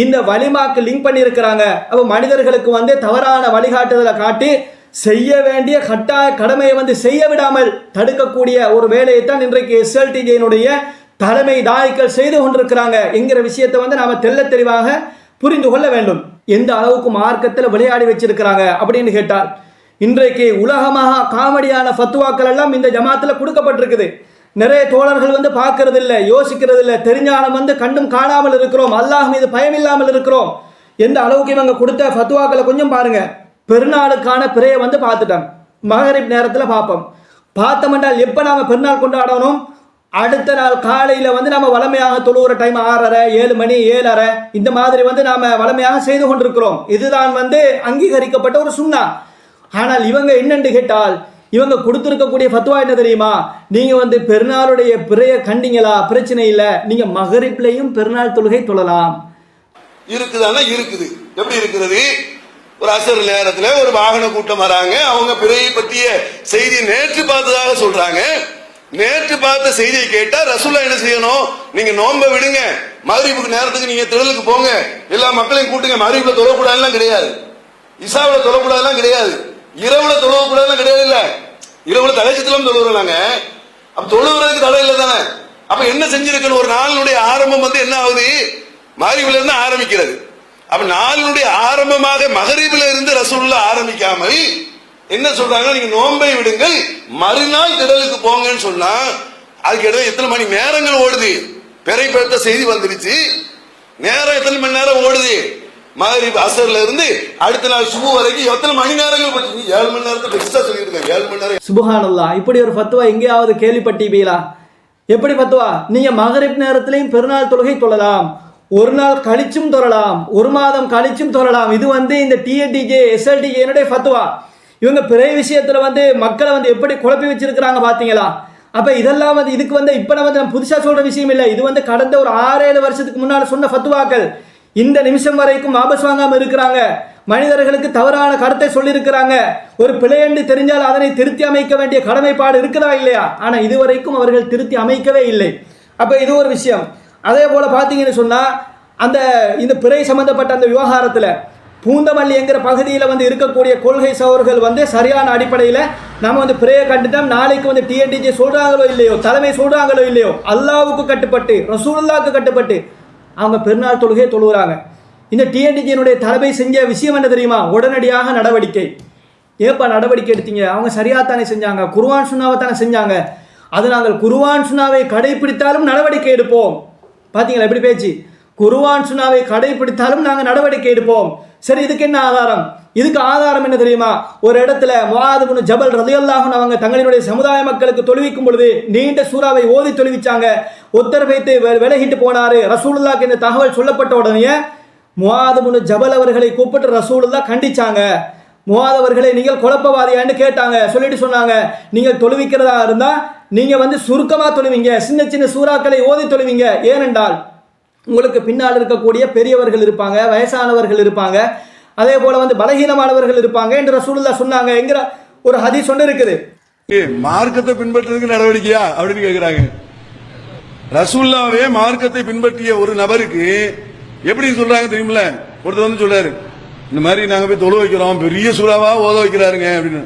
இந்த வலிமாக்கு லிங்க் பண்ணி இருக்கிறாங்க. அப்ப மனிதர்களுக்கு வந்து தவறான வழிகாட்டுதலை காட்டி செய்ய வேண்டிய கட்டாய கடமையை வந்து செய்ய விடாமல் தடுக்கக்கூடிய ஒரு வேலையை தான் இன்றைக்கு SLTJ தலைமை தாய்க்கள் செய்து கொண்டிருக்கிறாங்க என்கிற விஷயத்தை வந்து நாம தெள்ள தெளிவாக புரிந்து கொள்ள வேண்டும். எந்த அளவுக்கு மார்க்கத்தில் விளையாடி வச்சிருக்கிறாங்க அப்படின்னு கேட்டால், இன்றைக்கு உலகமாக காமெடியான ஃபத்வாக்கள் எல்லாம் இந்த ஜமாத்தில் கொடுக்கப்பட்டிருக்குது. நிறைய தோழர்கள் வந்து பார்க்கறது இல்லை, யோசிக்கிறது இல்லை, தெரிஞ்சாலும் வந்து கண்டும் காணாமல் இருக்கிறோம், அல்லாஹ் மீது பயம் இல்லாமல் இருக்கிறோம். எந்த அளவுக்கு இவங்க கொடுத்த ஃபத்வாக்களை கொஞ்சம் பாருங்க. பெருநாளுக்கான பிறையை வந்து பார்த்துட்டோம், மகரிப் நேரத்தில் பார்ப்போம். பார்த்தோம்னால் எப்போ நாம பெருநாள் கொண்டாடணும்? அடுத்த நாள் காலையில் வந்து நம்ம வளமையாக தொழுகிற டைம் 6:30, 7 மணி, 7:30 இந்த மாதிரி வந்து நாம வளமையாக செய்து கொண்டிருக்கிறோம். இதுதான் வந்து அங்கீகரிக்கப்பட்ட ஒரு சுன்னா. ஆனால் இவங்க என்னென்று கேட்டால், இவங்க கொடுத்திருக்கக்கூடிய ஃபத்வா என்ன தெரியுமா? நீங்க வந்து பெருநாளுடைய பிறையை கண்டீங்களா, பிரச்சனை இல்லை, நீங்க மகரிப்லையும் பெருநாள் தொழுகை தொழலாம். இருக்குதானா? இருக்குது. எப்படி இருக்கிறது? ஒரு அசர் நேரத்தில் ஒரு வாகன கூட்டம் வராங்க, அவங்க பிறையை பற்றிய செய்தி நேற்று பார்த்ததாக சொல்றாங்க. நேற்று பார்த்த செய்தியை கேட்டா ரசூலுல்லாஹ் என்ன செய்யணும்? நீங்க நோன்பை விடுங்க, மகரிபுக்கு நேரத்துக்கு நீங்க திடலுக்கு போங்க, எல்லா மக்களையும் கூட்டுங்க. மகரிபுல தொழக்கூடாதுலாம் கிடையாது, இசாவுல தொழக்கூடாதுலாம் கிடையாது, இரவுல தொழக்கூடாதுலாம் கிடையாது. இல்ல, இரவுல தகஜத்திலும் தொழுகிறாங்க. அப்ப தொழுகிறதுக்கு தடை இல்லை தானே? அப்ப என்ன செஞ்சிருக்கணும்? ஒரு நாளினுடைய ஆரம்பம் வந்து என்ன ஆகுது? மகரிபுல இருந்து ஆரம்பிக்கிறது. அப்ப நாளினுடைய ஆரம்பமாக மகரிபுல இருந்து ரசூலுல்லாஹ் ஆரம்பிக்காமல் என்ன சொல்றாங்க? நீங்க நோன்பை விடுங்கள், மறுநாள் திடலுக்கு போங்கன்னு சொன்னா அதுக்கு இடையில எத்தனை மணி நேரங்கள் ஓடுது? பிறை பெற்ற செய்தி வந்துருச்சு, நேரம் எத்தனை மணி நேரம் ஓடுது? மகரிப் அசர்ல இருந்து அடுத்த நாள் சுபு வரைக்கும் எத்தனை மணி நேரங்கள் போச்சு? 7 மணி நேரத்தை எக்ஸ்ட்ரா சொல்லிருக்காங்க. 7 மணி நேரம். சுப்ஹானல்லாஹ், இப்படி ஒரு ஃபத்வா எங்கேயாவது கேள்விப்பட்டீங்களா? எப்படி ஃபத்வா? நீங்க மகரிப் நேரத்திலையும் பெருநாள் தொழுகை தொழலாம், ஒரு நாள் கழிச்சும் தொழலாம், ஒரு மாதம் கழிச்சும் தொழலாம். இது வந்து இந்த TNTJ SLTJ ஃபத்வா. இவங்க பிறை விஷயத்துல வந்து மக்களை வந்து எப்படி குழப்பி வச்சிருக்கிறாங்க பாத்தீங்களா? அப்ப இதெல்லாம் வந்து இதுக்கு வந்து இப்ப நம்ம புதுசா சொல்ற விஷயம் இல்லை. இது வந்து கடந்த ஒரு 6-7 வருஷத்துக்கு முன்னால சொன்ன ஃபத்வாக்கள். இந்த நிமிஷம் வரைக்கும் வாபஸ் வாங்காம இருக்கிறாங்க. மனிதர்களுக்கு தவறான கருத்தை சொல்லி இருக்கிறாங்க. ஒரு பிழை என்று தெரிஞ்சால் அதனை திருத்தி அமைக்க வேண்டிய கடமைப்பாடு இருக்குதா இல்லையா? ஆனா இதுவரைக்கும் அவர்கள் திருத்தி அமைக்கவே இல்லை. அப்ப இது ஒரு விஷயம். அதே போல பாத்தீங்கன்னு சொன்னா, அந்த இந்த பிறை சம்பந்தப்பட்ட அந்த விவகாரத்துல பூந்தமல்லி என்கிற பகுதியில் வந்து இருக்கக்கூடிய கொள்கை சவர்கள் வந்து சரியான அடிப்படையில் நம்ம வந்து பிறையை கண்டுட்டோம், நாளைக்கு வந்து TNTJ சொல்றாங்களோ இல்லையோ, தலைமை சொல்றாங்களோ இல்லையோ, அல்லாவுக்கு கட்டுப்பட்டு ரசூலுல்லாஹ்க்கு கட்டுப்பட்டு அவங்க பெருநாள் தொழுகையை தொழுகிறாங்க. இந்த TNTJ தலைமை செஞ்ச விஷயம் என்ன தெரியுமா? உடனடியாக நடவடிக்கை. ஏப்பா நடவடிக்கை எடுத்தீங்க? அவங்க சரியாத்தானே செஞ்சாங்க, குர்ஆன் சுன்னாவை தானே செஞ்சாங்க. அது நாங்கள் குர்ஆன் சுன்னாவை கடைபிடித்தாலும் நடவடிக்கை எடுப்போம். பார்த்தீங்களா எப்படி பேச்சு? குர்ஆன் சுன்னாவை கடைபிடித்தாலும் நாங்கள் நடவடிக்கை எடுப்போம். சரி, இதுக்கு என்ன ஆதாரம்? இதுக்கு ஆதாரம் என்ன தெரியுமா? ஒரு இடத்துல முஆத் இப்னு ஜபல் ரலியல்லாஹு அன்ஹு அவங்க தங்களுடைய சமுதாய மக்களுக்கு தொழுவிக்கும் பொழுது நீண்ட சூறாவை ஓதி தொழுவிச்சாங்க. ஒத்தர் வைத்து விலகிட்டு போனாரு. ரசூலுல்லாஹ்க்கு இந்த தகவல் சொல்லப்பட்ட உடனே முஆத் இப்னு ஜபல் அவர்களை கூப்பிட்டு ரசூலுல்லாஹ் கண்டிச்சாங்க. முஆத் அவர்களை நீங்கள் குழப்பவாதியான்னு கேட்டாங்க. சொல்லிட்டு சொன்னாங்க, நீங்கள் தொழுவிக்கிறதா இருந்தா நீங்க வந்து சுருக்கமா தொழுவீங்க, சின்ன சின்ன சூறாக்களை ஓதி தொழுவீங்க. ஏனென்றால் உங்களுக்கு பின்னால் இருக்கக்கூடிய பெரியவர்கள் இருப்பாங்க, வயசானவர்கள் இருப்பாங்க, அதே போல வந்து பலகீனமானவர்கள் இருப்பாங்க என்று ரசூலுல்லாஹ் சொன்னாங்க என்கிற ஒரு ஹதீஸ் ஒன்று இருக்குது. மார்க்கத்தை பின்பற்றுறதுக்கு நடவடிக்கையா அப்படின்னு கேக்குறாங்க. ரசூலுல்லாஹ்வே மார்க்கத்தை பின்பற்றிய ஒரு நபருக்கு எப்படி சொல்றாங்க தெரியுமில்ல? ஒருத்தர் வந்து சொல்றாரு, இந்த மாதிரி நாங்க போய் தொழு வைக்கிறோம், பெரிய சூறாவா ஓத வைக்கிறாருங்க அப்படின்னு.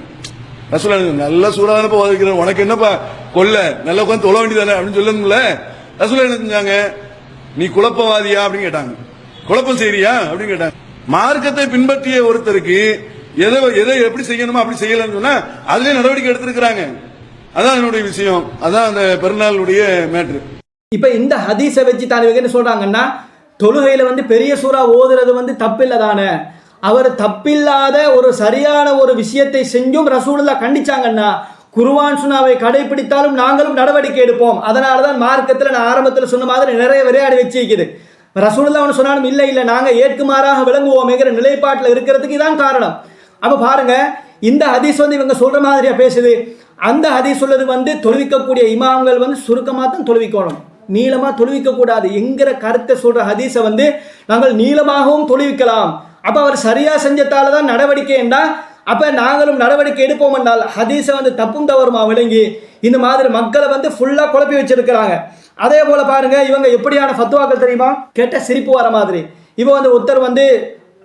ரசூலுல்லாஹ் நல்ல சூறாவை ஓத வைக்கிறோம், உனக்கு என்னப்பா கொல்ல, நல்லா உட்காந்து தொழ வேண்டியதானே அப்படின்னு சொல்லுங்கள. ரசூலுல்லாஹ் என்ன செஞ்சாங்க? நீ குழப்பவாதியா அப்படின்னு கேட்டாங்க. குழப்பம் செய்றியா அப்படின்னு கேட்டாங்க. மார்க்கத்தை பின்பற்றிய ஒருத்தருக்கு எதை எப்படி செய்யணுமோ அப்படி செய்யலன்னு சொன்னா அதுலயே நடவடிக்கை எடுத்திருக்கிறாங்க. அதான் என்னுடைய விஷயம், அதான் அந்த பெருநாளுடைய மேட்ரு. இப்ப இந்த ஹதீஸை வச்சு தான் இவங்க என்ன சொல்றாங்கன்னா, தொழுகையில வந்து பெரிய சூறா ஓதுறது வந்து தப்பில்லை தானே, அவர் தப்பில்லாத ஒரு சரியான ஒரு விஷயத்தை செஞ்சும் ரசூலுல்லாஹ் கண்டிச்சாங்கன்னா குர்ஆன் சுன்னாவை கடைபிடித்தாலும் நாங்களும் நடவடிக்கை எடுப்போம். அதனாலதான் மார்க்கத்தில் நான் ஆரம்பத்தில் சொன்ன மாதிரி நிறைய விளையாடி வச்சிருக்குது. ரசூலுல்லாஹ் ஒன்று சொன்னாலும் இல்லை நாங்க ஏற்குமாறாக விளங்குவோம்ங்கிற நிலைப்பாட்டில் இருக்கிறதுக்கு இதான் காரணம். அப்ப பாருங்க, இந்த ஹதீஸ் வந்து இவங்க சொல்ற மாதிரியா பேசுது. அந்த ஹதீஸ் சொல்றது வந்து தொழுவிக்கக்கூடிய இமாம்கள் வந்து சுருக்கமா தான் தொழுவிக்கணும், நீளமா தொழுவிக்க கூடாது என்கிற கருத்தை சொல்ற ஹதீஸை வந்து நாங்கள் நீளமாகவும் தொழுவிக்கலாம். அப்ப அவர் சரியா செஞ்சதால தான் நடவடிக்கை என்றா, அப்ப நாங்களும் நடவடிக்கை எடுப்போம் என்றால் ஹதீஸை வந்து தப்பும் தவறுமா விளங்கி இந்த மாதிரி மக்களை வந்து ஃபுல்லா குழப்பி வச்சிருக்கிறாங்க. அதே போல பாருங்க, இவங்க எப்படியான ஃபத்வாக்கள் தெரியுமா, கேட்ட சிரிப்பு வர மாதிரி. இவ வந்து ஒருத்தர் வந்து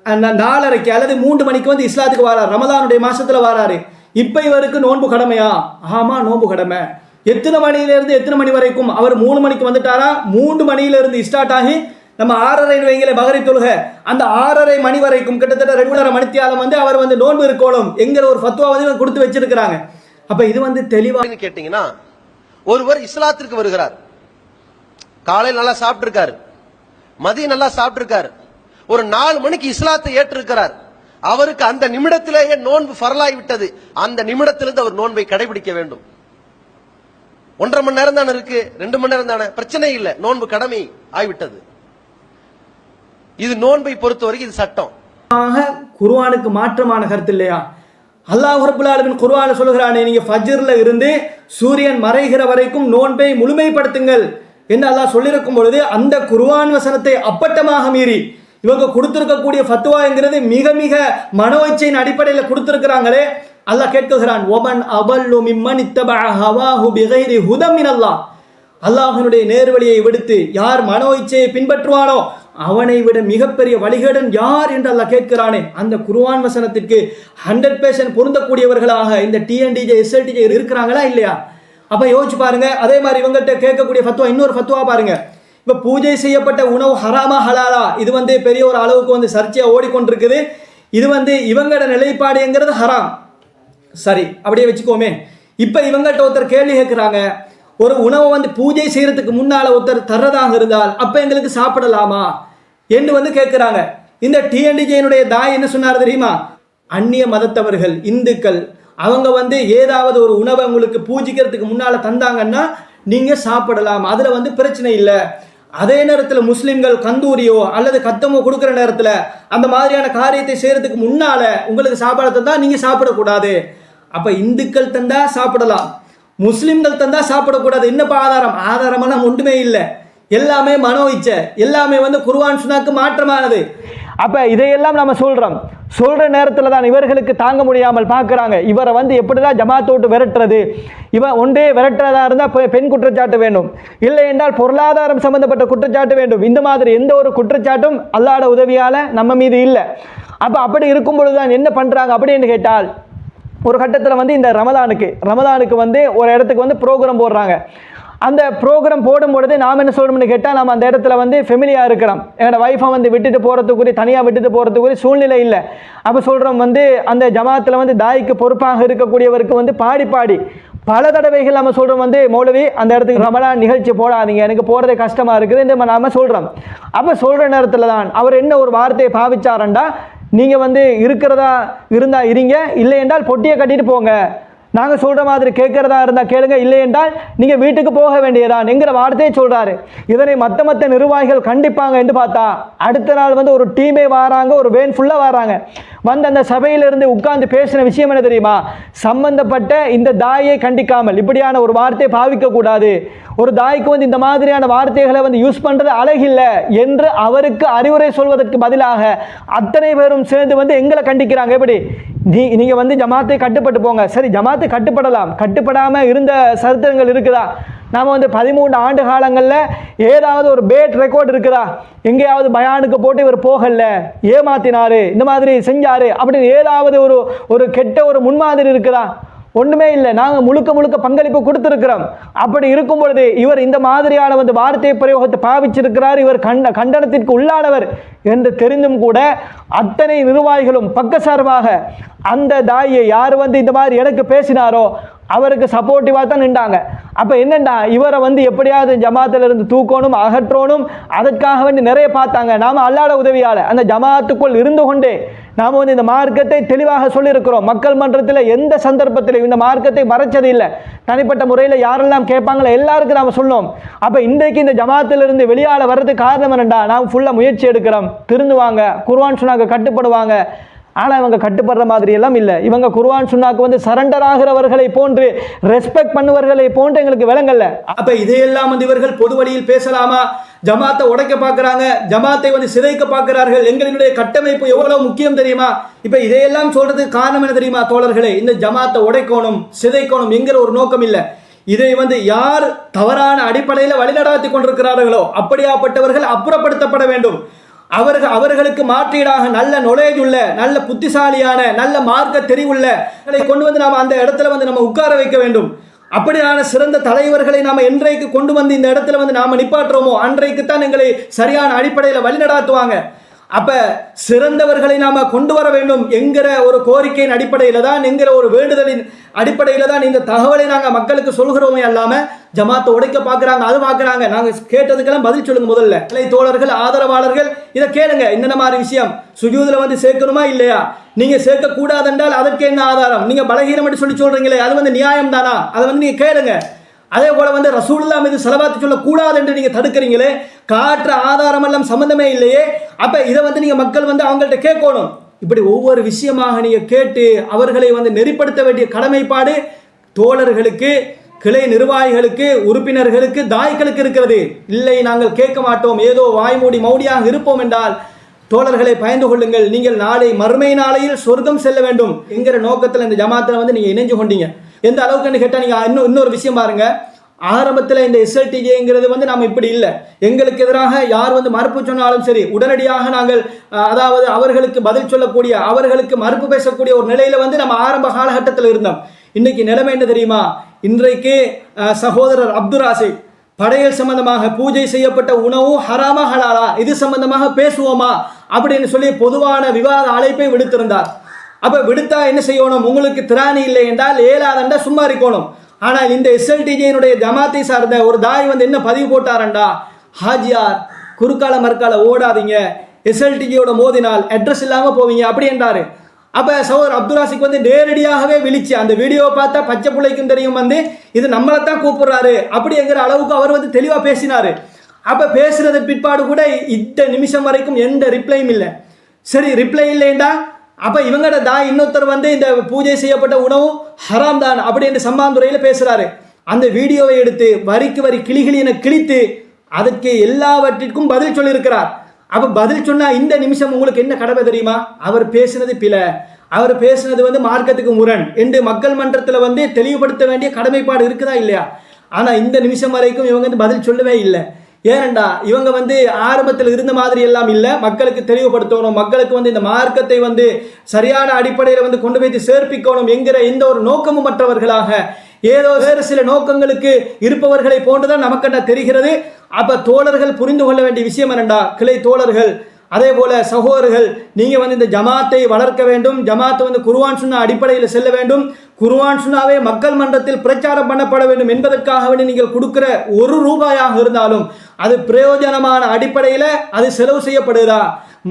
4:30 அல்லது 3 மணிக்கு வந்து இஸ்லாத்துக்கு வராரு, ரமலானுடைய மாசத்துல வராரு. இப்ப இவருக்கு நோன்பு கடமையா? ஆமா நோன்பு கடமை. எத்தனை மணியில இருந்து எத்தனை மணி வரைக்கும்? அவர் 3 மணிக்கு வந்துட்டாரா, 3 மணியில இருந்து ஸ்டார்ட் ஆகி நம்ம 6:30 வைங்களே மகரிப் தொழுக, அந்த 6:30 மணி வரைக்கும் கிட்டத்தட்ட 2.5 மணித்தியாலம் வந்து அவர் வந்து நோன்பு இருக்கணும் என்கிற ஒரு ஃபத்வா வந்து கொடுத்து வச்சிருக்கிறாங்க. அப்ப இது வந்து தெளிவா கேட்டீங்கன்னா, ஒருவர் இஸ்லாத்திற்கு வருகிறார், காலையில் நல்லா சாப்பிட்டு இருக்காரு, மதியம் நல்லா சாப்பிட்டு இருக்காரு, ஒரு 4 மணிக்கு இஸ்லாத்தை ஏற்றிருக்கிறார். அவருக்கு அந்த நிமிடத்திலேயே நோன்பு ஃபர்லாகி விட்டது. அந்த நிமிடத்திலிருந்து அவர் நோன்பை கடைபிடிக்க வேண்டும். 1.5 மணி நேரம் தானே இருக்கு, 2 மணி நேரம் தானே, பிரச்சனை இல்லை, நோன்பு கடமை ஆகிவிட்டது. இது நோன்பை பொறுத்தவரைக்கும் இது சட்டம். குர்ஆனுக்கு மாற்றமான கருத்து இல்லையா? அல்லாஹ் ரப்பல் ஆலமீன் குர்ஆன்ல சொல்கிறானே, நீங்க ஃபஜ்ர்ல இருந்து சூரியன் மறைகிற வரைக்கும் நோன்பை முழுமைப்படுத்துங்கள் என்று அல்லாஹ் சொல்லியிருக்கும் பொழுது அந்த குர்ஆன் வசனத்தை அப்பட்டமாக மீறி இவங்க கொடுத்திருக்கக்கூடிய ஃபத்வாங்கிறது மிக மிக மனோ இச்சையின் அடிப்படையில் கொடுத்திருக்கிறாங்களே. அல்லாஹ் கேட்கிறான், ஒமன் அபல்லு மிம்மன் இத்தபஅ ஹவாஹு பிகைரி ஹுதம் மினல்லாஹ். அல்லாஹ்வினுடைய நேர்வழியை விடுத்து யார் மனோ இச்சையை பின்பற்றுவானோ அவனை விட மிகப்பெரிய வழிகேடன் யார் என்று அல்லாஹ் கேட்கிறானே. அந்த குர்ஆன் வசனத்திற்கு 100% பொருந்தக்கூடியவர்களாக இந்த டிஎன்டிஜே எஸ்எல்டிஜே இருக்கிறாங்களா இல்லையா? அப்ப யோசிச்சு பாருங்க. அதே மாதிரி இவங்கள்ட்ட கேட்கக்கூடிய ஃபத்வா, இன்னொரு ஃபத்வா பாருங்க. இப்ப பூஜை செய்யப்பட்ட உணவு ஹராமா ஹலாலா, இது வந்து பெரிய ஒரு அளவுக்கு வந்து சர்ச்சையா ஓடிக்கொண்டிருக்குது. இது வந்து இவங்களோட நிலைப்பாடுங்கிறது ஹராம், சரி அப்படியே வச்சுக்கோமே. இப்ப இவங்கள்ட்ட ஒருத்தர் கேள்வி கேட்கிறாங்க, ஒரு உணவை வந்து பூஜை செய்யறதுக்கு முன்னால ஒருத்தர் தர்றதாக இருந்தால் அப்ப எங்களுக்கு சாப்பிடலாமா என்று வந்து கேட்கிறாங்க. இந்த டிஎன்டிஜேனுடைய தாய் என்ன சொன்னார் தெரியுமா? அந்நிய மதத்தவர்கள் இந்துக்கள் அவங்க வந்து ஏதாவது ஒரு உணவை உங்களுக்கு பூஜிக்கிறதுக்கு முன்னால தந்தாங்கன்னா நீங்க சாப்பிடலாம், அதுல வந்து பிரச்சனை இல்லை. அதே நேரத்தில் முஸ்லிம்கள் கந்தூரியோ அல்லது கத்தமோ கொடுக்குற நேரத்தில் அந்த மாதிரியான காரியத்தை செய்யறதுக்கு முன்னால உங்களுக்கு சாப்பாடு தந்தா நீங்க சாப்பிடக்கூடாது. அப்ப இந்துக்கள் தந்தா சாப்பிடலாம், முஸ்லிம்கள் தந்தா சாப்பிடக்கூடாது. என்னப்பா ஆதாரம்? ஆதாரமெல்லாம் ஒன்றுமே இல்லை, எல்லாமே மனோ இச்சை, எல்லாமே வந்து குர்ஆன் சுன்னாக்கு மாற்றமானது. அப்ப இதையெல்லாம் நம்ம சொல்ற நேரத்தில் தான் இவர்களுக்கு தாங்க முடியாமல் பார்க்குறாங்க, இவரை வந்து எப்படிதான் ஜமாத்தோட்டு விரட்டுறது. இவன் ஒன்றே விரட்டுறதா இருந்தால் பெண் குற்றச்சாட்டு வேண்டும், இல்லை என்றால் பொருளாதாரம் சம்பந்தப்பட்ட குற்றச்சாட்டு வேண்டும். இந்த மாதிரி எந்த ஒரு குற்றச்சாட்டும் அல்லாஹ்வோட உதவியால நம்ம மீது இல்லை. அப்ப அப்படி இருக்கும் பொழுதுதான் என்ன பண்றாங்க அப்படின்னு கேட்டால், ஒரு கட்டத்தில் வந்து இந்த ரமதானுக்கு வந்து ஒரு இடத்துக்கு வந்து ப்ரோக்ராம் போடுறாங்க. அந்த ப்ரோக்ராம் போடும்பொழுது நாம் என்ன சொல்லணும்னு கேட்டால், நம்ம அந்த இடத்துல வந்து ஃபெமிலியாக இருக்கிறோம், என்னோட ஒய்ஃபை வந்து விட்டுட்டு போகிறதுக்குரிய தனியாக விட்டுட்டு போகிறதுக்குரிய சூழ்நிலை இல்லை. அப்போ சொல்கிறோம் வந்து அந்த ஜமாத்தில் வந்து தாய்க்கு பொறுப்பாக இருக்கக்கூடியவருக்கு வந்து பாடி பல தடவைகள் நம்ம சொல்கிறோம் வந்து மௌலவி அந்த இடத்துக்கு ரமலான் நிகழ்ச்சி போடாதீங்க, எனக்கு போகிறதே கஷ்டமாக இருக்குது என்று நாம் சொல்கிறோம். அப்போ சொல்கிற நேரத்தில் தான் அவர் என்ன ஒரு வார்த்தையை பாவிச்சாரண்டா, நீங்கள் வந்து இருந்தால் இருங்க, இல்லை என்றால் பொட்டியை கட்டிட்டு போங்க, நாங்கள் சொல்கிற மாதிரி கேட்குறதா இருந்தால் கேளுங்க, இல்லை என்றால் நீங்கள் வீட்டுக்கு போக வேண்டியதான் என்கிற வார்த்தையை சொல்கிறாரு. இதனை மற்ற நிர்வாகிகள் கண்டிப்பாங்க என்று பார்த்தா அடுத்த நாள் வந்து ஒரு டீமே வராங்க, ஒரு வேன் ஃபுல்லாக வராங்க. வந்து அந்த சபையிலிருந்து உட்கார்ந்து பேசின விஷயம் என்ன தெரியுமா? சம்பந்தப்பட்ட இந்த தாயை கண்டிக்காமல் இப்படியான ஒரு வார்த்தையை பாவிக்கக்கூடாது, ஒரு தாய்க்கு வந்து இந்த மாதிரியான வார்த்தைகளை வந்து யூஸ் பண்ணுறது அழகில்லை என்று அவருக்கு அறிவுரை சொல்வதற்கு பதிலாக அத்தனை பேரும் சேர்ந்து வந்து எங்களை கண்டிக்கிறாங்க. எப்படி நீங்கள் வந்து ஜமாத்தை கட்டுப்பட்டு போங்க. சரி, ஜமாத்தை கட்டுப்படலாம், கட்டுப்படாமல் இருந்த சரித்திரங்கள் இருக்குதா? நாம் வந்து 13 ஆண்டு காலங்களில் ஏதாவது ஒரு பேட் ரெக்கார்டு இருக்குதா? எங்கேயாவது பயானுக்கு போட்டு இவர் போகல, ஏமாத்தினாரு, இந்த மாதிரி செஞ்சாரு அப்படின்னு ஏதாவது ஒரு கெட்ட ஒரு முன்மாதிரி இருக்குதா? ஒன்றுமே இல்லை, நாங்கள் முழுக்க முழுக்க பங்களிப்பு கொடுத்துருக்கிறோம். அப்படி இருக்கும் பொழுது இவர் இந்த மாதிரியான வந்து வார்த்தை பிரயோகத்தை பாவிச்சிருக்கிறார், இவர் கண்டனத்திற்கு உள்ளானவர் என்று தெரிந்தும் கூட அத்தனை நிர்வாகிகளும் பக்கசார்பாக அந்த தாயை யார் வந்து இந்த மாதிரி எனக்கு பேசினாரோ அவருக்கு சப்போர்ட்டிவாக தான் நின்றாங்க. அப்போ என்னண்டா இவரை வந்து எப்படியாவது ஜமாத்தில் இருந்து தூக்கணும், அகற்றணும், அதற்காக வேண்டி நிறைய பார்த்தாங்க. நாம் அல்லாஹ்வுடைய உதவியால் அந்த ஜமாத்துக்குள் இருந்து கொண்டே நாம் வந்து இந்த மார்க்கத்தை தெளிவாக சொல்லியிருக்கிறோம். மக்கள் மன்றத்தில் எந்த சந்தர்ப்பத்திலும் இந்த மார்க்கத்தை மறைச்சது இல்லை. தனிப்பட்ட முறையில் யாரெல்லாம் கேட்பாங்களோ எல்லாருக்கும் நாம் சொன்னோம். அப்போ இன்றைக்கு இந்த ஜமாத்திலிருந்து வெளியால் வர்றதுக்கு காரணம் என்னண்டா, நாம் ஃபுல்லாக முயற்சி எடுக்கிறோம், திருந்துவாங்க, குர்ஆன் சுன்னாக்கு கட்டுப்படுவாங்க. ஆனால் இவங்க கட்டுப்படுற மாதிரி எல்லாம் இல்லை. இவங்க குர்ஆன் சுன்னாக்கு வந்து சரண்டர் ஆகிறவர்களை போன்று, ரெஸ்பெக்ட் பண்ணுவர்களை போன்று எங்களுக்கு விளங்கல்ல. அப்ப இதையெல்லாம் வந்து இவர்கள் பொது வழியில் பேசலாமா? ஜமாத்தை உடைக்க பார்க்கிறாங்க, ஜமாத்தை வந்து சிதைக்க பார்க்கிறார்கள். எங்களுடைய கட்டமைப்பு எவ்வளவு முக்கியம் தெரியுமா? இப்ப இதையெல்லாம் சொல்றதுக்கு காரணம் என்ன தெரியுமா தோழர்களே? இந்த ஜமாத்தை உடைக்கணும், சிதைக்கணும் என்கிற ஒரு நோக்கம் இல்லை. இதை வந்து யார் தவறான அடிப்படையில் வழிநடாத்தி கொண்டிருக்கிறார்களோ அப்படியாப்பட்டவர்கள் அப்புறப்படுத்தப்பட வேண்டும். அவர்களுக்கு மாற்றீடாக நல்ல நாலேஜ் உள்ள, நல்ல புத்திசாலியான, நல்ல மார்க்க தெரிவுள்ள கொண்டு வந்து நாம் அந்த இடத்துல வந்து நம்ம உட்கார வைக்க வேண்டும். அப்படியான சிறந்த தலைவர்களை நாம் என்றைக்கு கொண்டு வந்து இந்த இடத்துல வந்து நாம நிப்பாட்டுறோமோ அன்றைக்கு தான் எங்களை சரியான அடிப்படையில் வழிநடாத்துவாங்க. அப்ப சிறந்தவர்களை நாம கொண்டு வர வேண்டும் என்கிற ஒரு கோரிக்கையின் அடிப்படையில தான், என்கிற ஒரு வேண்டுதலின் அடிப்படையில தான் இந்த தகவலை நாங்க மக்களுக்கு சொல்கிறோமே அல்லாம ஜமாத்தை உடைக்க பார்க்குறாங்க, அது பார்க்குறாங்க. நாங்கள் கேட்டதுக்கெல்லாம் பதில் சொல்லுங்க. முதல்ல கிளை தோழர்கள், ஆதரவாளர்கள் இதை கேளுங்க. இந்த மாதிரி விஷயம் சுஜூதில் வந்து சேர்க்கணுமா இல்லையா? நீங்க சேர்க்க கூடாது என்றால் அதற்கு என்ன ஆதாரம்? நீங்க பலகீனம் என்று சொல்லி சொல்றீங்களே, அது வந்து நியாயம் தானா? அதை வந்து நீங்க கேளுங்க. அதே போல வந்து ரசூலுல்லாஹ் மீது ஸலவாத் சொல்ல கூடாது என்று நீங்க தடுக்கிறீங்களே, காற்ற ஆதாரம் எல்லாம் சம்பந்தமே இல்லையே. அப்ப இதை வந்து நீங்க மக்கள் வந்து அவங்கள்ட்ட கேட்கணும். இப்படி ஒவ்வொரு விஷயமாக நீங்க கேட்டு அவர்களை வந்து நெறிப்படுத்த வேண்டிய கடமைப்பாடு தோழர்களுக்கு, கிளை நிர்வாகிகளுக்கு, உறுப்பினர்களுக்கு, தாய்களுக்கு இருக்கிறது. இல்லை நாங்கள் கேட்க மாட்டோம், ஏதோ வாய்மூடி மௌடியாக இருப்போம் என்றால் தோழர்களை பயந்து கொள்ளுங்கள். நீங்கள் நாளை மறுமை நாளையில் சொர்க்கம் செல்ல வேண்டும் என்கிற நோக்கத்தில் இந்த ஜமாத்தில் வந்து நீங்க இணைஞ்சு கொண்டீங்க. எந்த அளவுக்குன்னு கேட்டால் நீங்க இன்னொரு விஷயம் பாருங்க. ஆரம்பத்தில் இந்த SLTJங்கிறது வந்து நாம் இப்படி இல்லை. எங்களுக்கு எதிராக யார் வந்து மறுப்பு சொன்னாலும் சரி உடனடியாக நாங்கள் அதாவது அவர்களுக்கு பதில் சொல்லக்கூடிய, அவர்களுக்கு மறுப்பு பேசக்கூடிய ஒரு நிலையில வந்து நம்ம ஆரம்ப காலகட்டத்தில் இருந்தோம். இன்னைக்கு நிலைமை என்ன தெரியுமா? இன்றைக்கு சகோதரர் அப்துல் ராசிக் படையல் சம்பந்தமாக பூஜை செய்யப்பட்ட உணவு ஹராமா ஹலாலா இது சம்பந்தமாக பேசுவோமா அப்படின்னு சொல்லி பொதுவான விவாத அழைப்பை விடுத்திருந்தார். அப்ப விடுத்தா என்ன செய்யணும்? உங்களுக்கு திராணி இல்லை என்றால் ஏலாதண்டா சும்மா இருக்கணும். ஆனால் இந்த SLTJனுடைய ஜமாத்தை சார்ந்த ஒரு தாய் வந்து என்ன பதிவு போட்டாரண்டா, ஹாஜியார் குறுக்கால மறுக்கால ஓடாதீங்க, SLTJயோட மோதினால் அட்ரஸ் இல்லாம போவீங்க அப்படி என்றாரு. அப்ப சகோதரர் அப்துல் ராசிக் வந்து நேரடியாகவே விழிச்சு அந்த வீடியோவை பார்த்தா பச்சை பிள்ளைக்கும் தெரியும் வந்து இது நம்மளைத்தான் கூப்பிடுறாரு அப்படிங்கிற அளவுக்கு அவர் வந்து தெளிவா பேசினாரு. அப்ப பேசுறது பிற்பாடு கூட இந்த நிமிஷம் வரைக்கும் எந்த ரிப்ளையும் இல்லை. சரி, ரிப்ளை இல்லைண்டா அப்ப இவங்கட தாய் இன்னொருத்தர் வந்து இந்த பூஜை செய்யப்பட்ட உணவு ஹராம் தான் அப்படி என்று சம்மாந்துறையில பேசுறாரு. அந்த வீடியோவை எடுத்து வரிக்கு வரி கிளிகிளியனை கிழித்து அதற்கு எல்லாவற்றிற்கும் பதில் சொல்லியிருக்கிறார். அப்ப பதில் சொன்னா இந்த நிமிஷம் உங்களுக்கு என்ன கடமை தெரியுமா? அவர் பேசினது பிழை, அவர் பேசினது வந்து மார்க்கத்துக்கு முரண் என்று மக்கள் மன்றத்தில் வந்து தெளிவுபடுத்த வேண்டிய கடமைப்பாடு இருக்குதா இல்லையா? ஆனா இந்த நிமிஷம் வரைக்கும் இவங்க வந்து பதில் சொல்லவே இல்லை. ஏனண்டா இவங்க வந்து ஆரம்பத்தில் இருந்த மாதிரி எல்லாம் இல்லை, மக்களுக்கு தெளிவுபடுத்தணும், மக்களுக்கு வந்து இந்த மார்க்கத்தை வந்து சரியான அடிப்படையில் வந்து கொண்டு வைத்து சேர்ப்பிக்கணும் என்கிற எந்த ஒரு நோக்கமும் மற்றவர்களாக ஏதோ வேறு சில நோக்கங்களுக்கு இருப்பவர்களை போன்றுதான் நமக்கு தெரிகிறது. அப்ப தோழர்கள் புரிந்து கொள்ள வேண்டிய விஷயம் என்னண்டா, கிளை தோழர்கள் அதே போல சகோதரர்கள், நீங்க வந்து இந்த ஜமாத்தை வளர்க்க வேண்டும். ஜமாத்தை வந்து குர்ஆன் சுன்னா அடிப்படையில் செல்ல வேண்டும். குர்ஆன் சுன்னாவே மக்கள் மன்றத்தில் பிரச்சாரம் பண்ணப்பட வேண்டும் என்பதற்காக வேண்டி நீங்கள் கொடுக்கிற ₹1 இருந்தாலும் அது பிரயோஜனமான அடிப்படையில் அது செலவு செய்யப்படுகிறதா,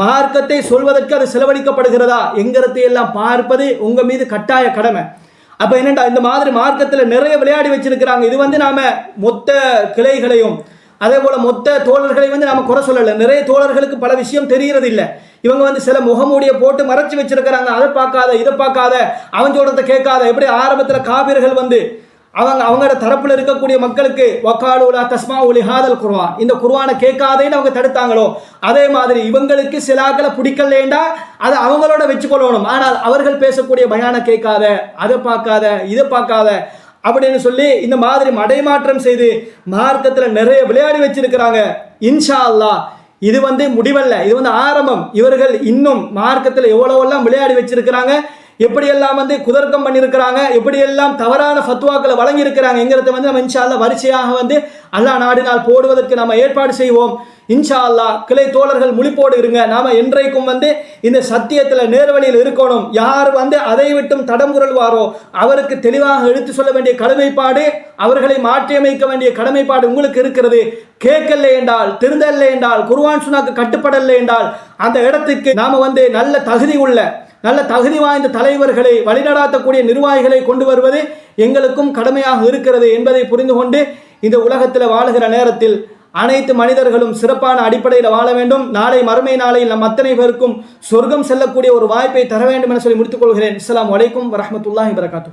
மார்க்கத்தை சொல்வதற்கு அது செலவழிக்கப்படுகிறதா என்கிறதை எல்லாம் பார்ப்பது உங்க மீது கட்டாய கடமை. அப்ப என்னண்டா இந்த மாதிரி மார்க்கத்தில் நிறைய விளையாடி வச்சிருக்கிறாங்க. இது வந்து நாம மொத்த கிளைகளையும் அதே போல மொத்த தோழர்களை வந்து நாம குறை சொல்லல. நிறைய தோழர்களுக்கு பல விஷயம் தெரிகிறது இல்லை. இவங்க வந்து சில முகமூடியை போட்டு மறைச்சு வச்சிருக்கிறாங்க. அதை பார்க்காத, இதை பார்க்காத, அவன் சொல்றதை கேட்காத. எப்படி ஆரம்பத்தில் காபிர்கள் வந்து அவங்களோட தரப்புல இருக்கக்கூடிய மக்களுக்கு வக்காலுலா தஸ்மாஉ லிஹாதல் குர்ஆன், இந்த குர்ஆனை கேட்காதேன்னு அவங்க தடுத்தாங்களோ, அதே மாதிரி இவங்களுக்கு சிலாக்களை பிடிக்கலேண்டா அதை அவங்களோட வச்சுக்கொள்ளணும். ஆனால் அவர்கள் பேசக்கூடிய பயானை கேட்காத, அதை பார்க்காத, இதை பார்க்காத அப்படின்னு சொல்லி இந்த மாதிரி மடைமாற்றம் செய்து மார்க்கத்தில் நிறைய விளையாடி வச்சிருக்கிறாங்க. இன்ஷா அல்லாஹ் இது வந்து முடிவல்ல, இது வந்து ஆரம்பம். இவர்கள் இன்னும் மார்க்கத்தில் எவ்வளவெல்லாம் விளையாடி வச்சிருக்கிறாங்க. எப்படியெல்லாம் வந்து குதர்க்கம் பண்ணியிருக்கிறாங்க, எப்படியெல்லாம் தவறான ஃபத்வாக்களை வழங்கி இருக்கிறாங்கிறத வந்து நம்ம இன்ஷா அல்லாஹ் வரிசையாக வந்து அல்லாஹ் நாடினால் போடுவதற்கு நம்ம ஏற்பாடு செய்வோம். இன்ஷா அல்லாஹ் கிளை தோழர்கள் முழிப்போடு இருங்க. நாம என்றைக்கும் வந்து இந்த சத்தியத்தில் நேர்வழியில் இருக்கணும். யார் வந்து அதை விட்டும் தடம் புரள்வாரோ அவருக்கு தெளிவாக எடுத்து சொல்ல வேண்டிய கடமைப்பாடு, அவர்களை மாற்றியமைக்க வேண்டிய கடமைப்பாடு உங்களுக்கு இருக்கிறது. கேட்கல என்றால், திருந்தல்ல என்றால், குர்ஆன் சுன்னாக்கு கட்டுப்படலை என்றால் அந்த இடத்துக்கு நாம வந்து நல்ல தகுதி வாய்ந்த தலைவர்களை, வழிநடாத்தக்கூடிய நிர்வாகிகளை கொண்டு வருவது எங்களுக்கும் கடமையாக இருக்கிறது என்பதை புரிந்து கொண்டு இந்த உலகத்தில் வாழுகிற நேரத்தில் அனைத்து மனிதர்களும் சிறப்பான அடிப்படையில் வாழ வேண்டும். நாளை மறுமை நாளையில் நம் அத்தனை பேருக்கும் சொர்க்கம் செல்லக்கூடிய ஒரு வாய்ப்பை தர வேண்டும் என சொல்லி முடித்துக் கொள்கிறேன். அஸ்ஸலாமு அலைக்கும் வரஹ்மத்துல்லாஹி வபரகாத்துஹு.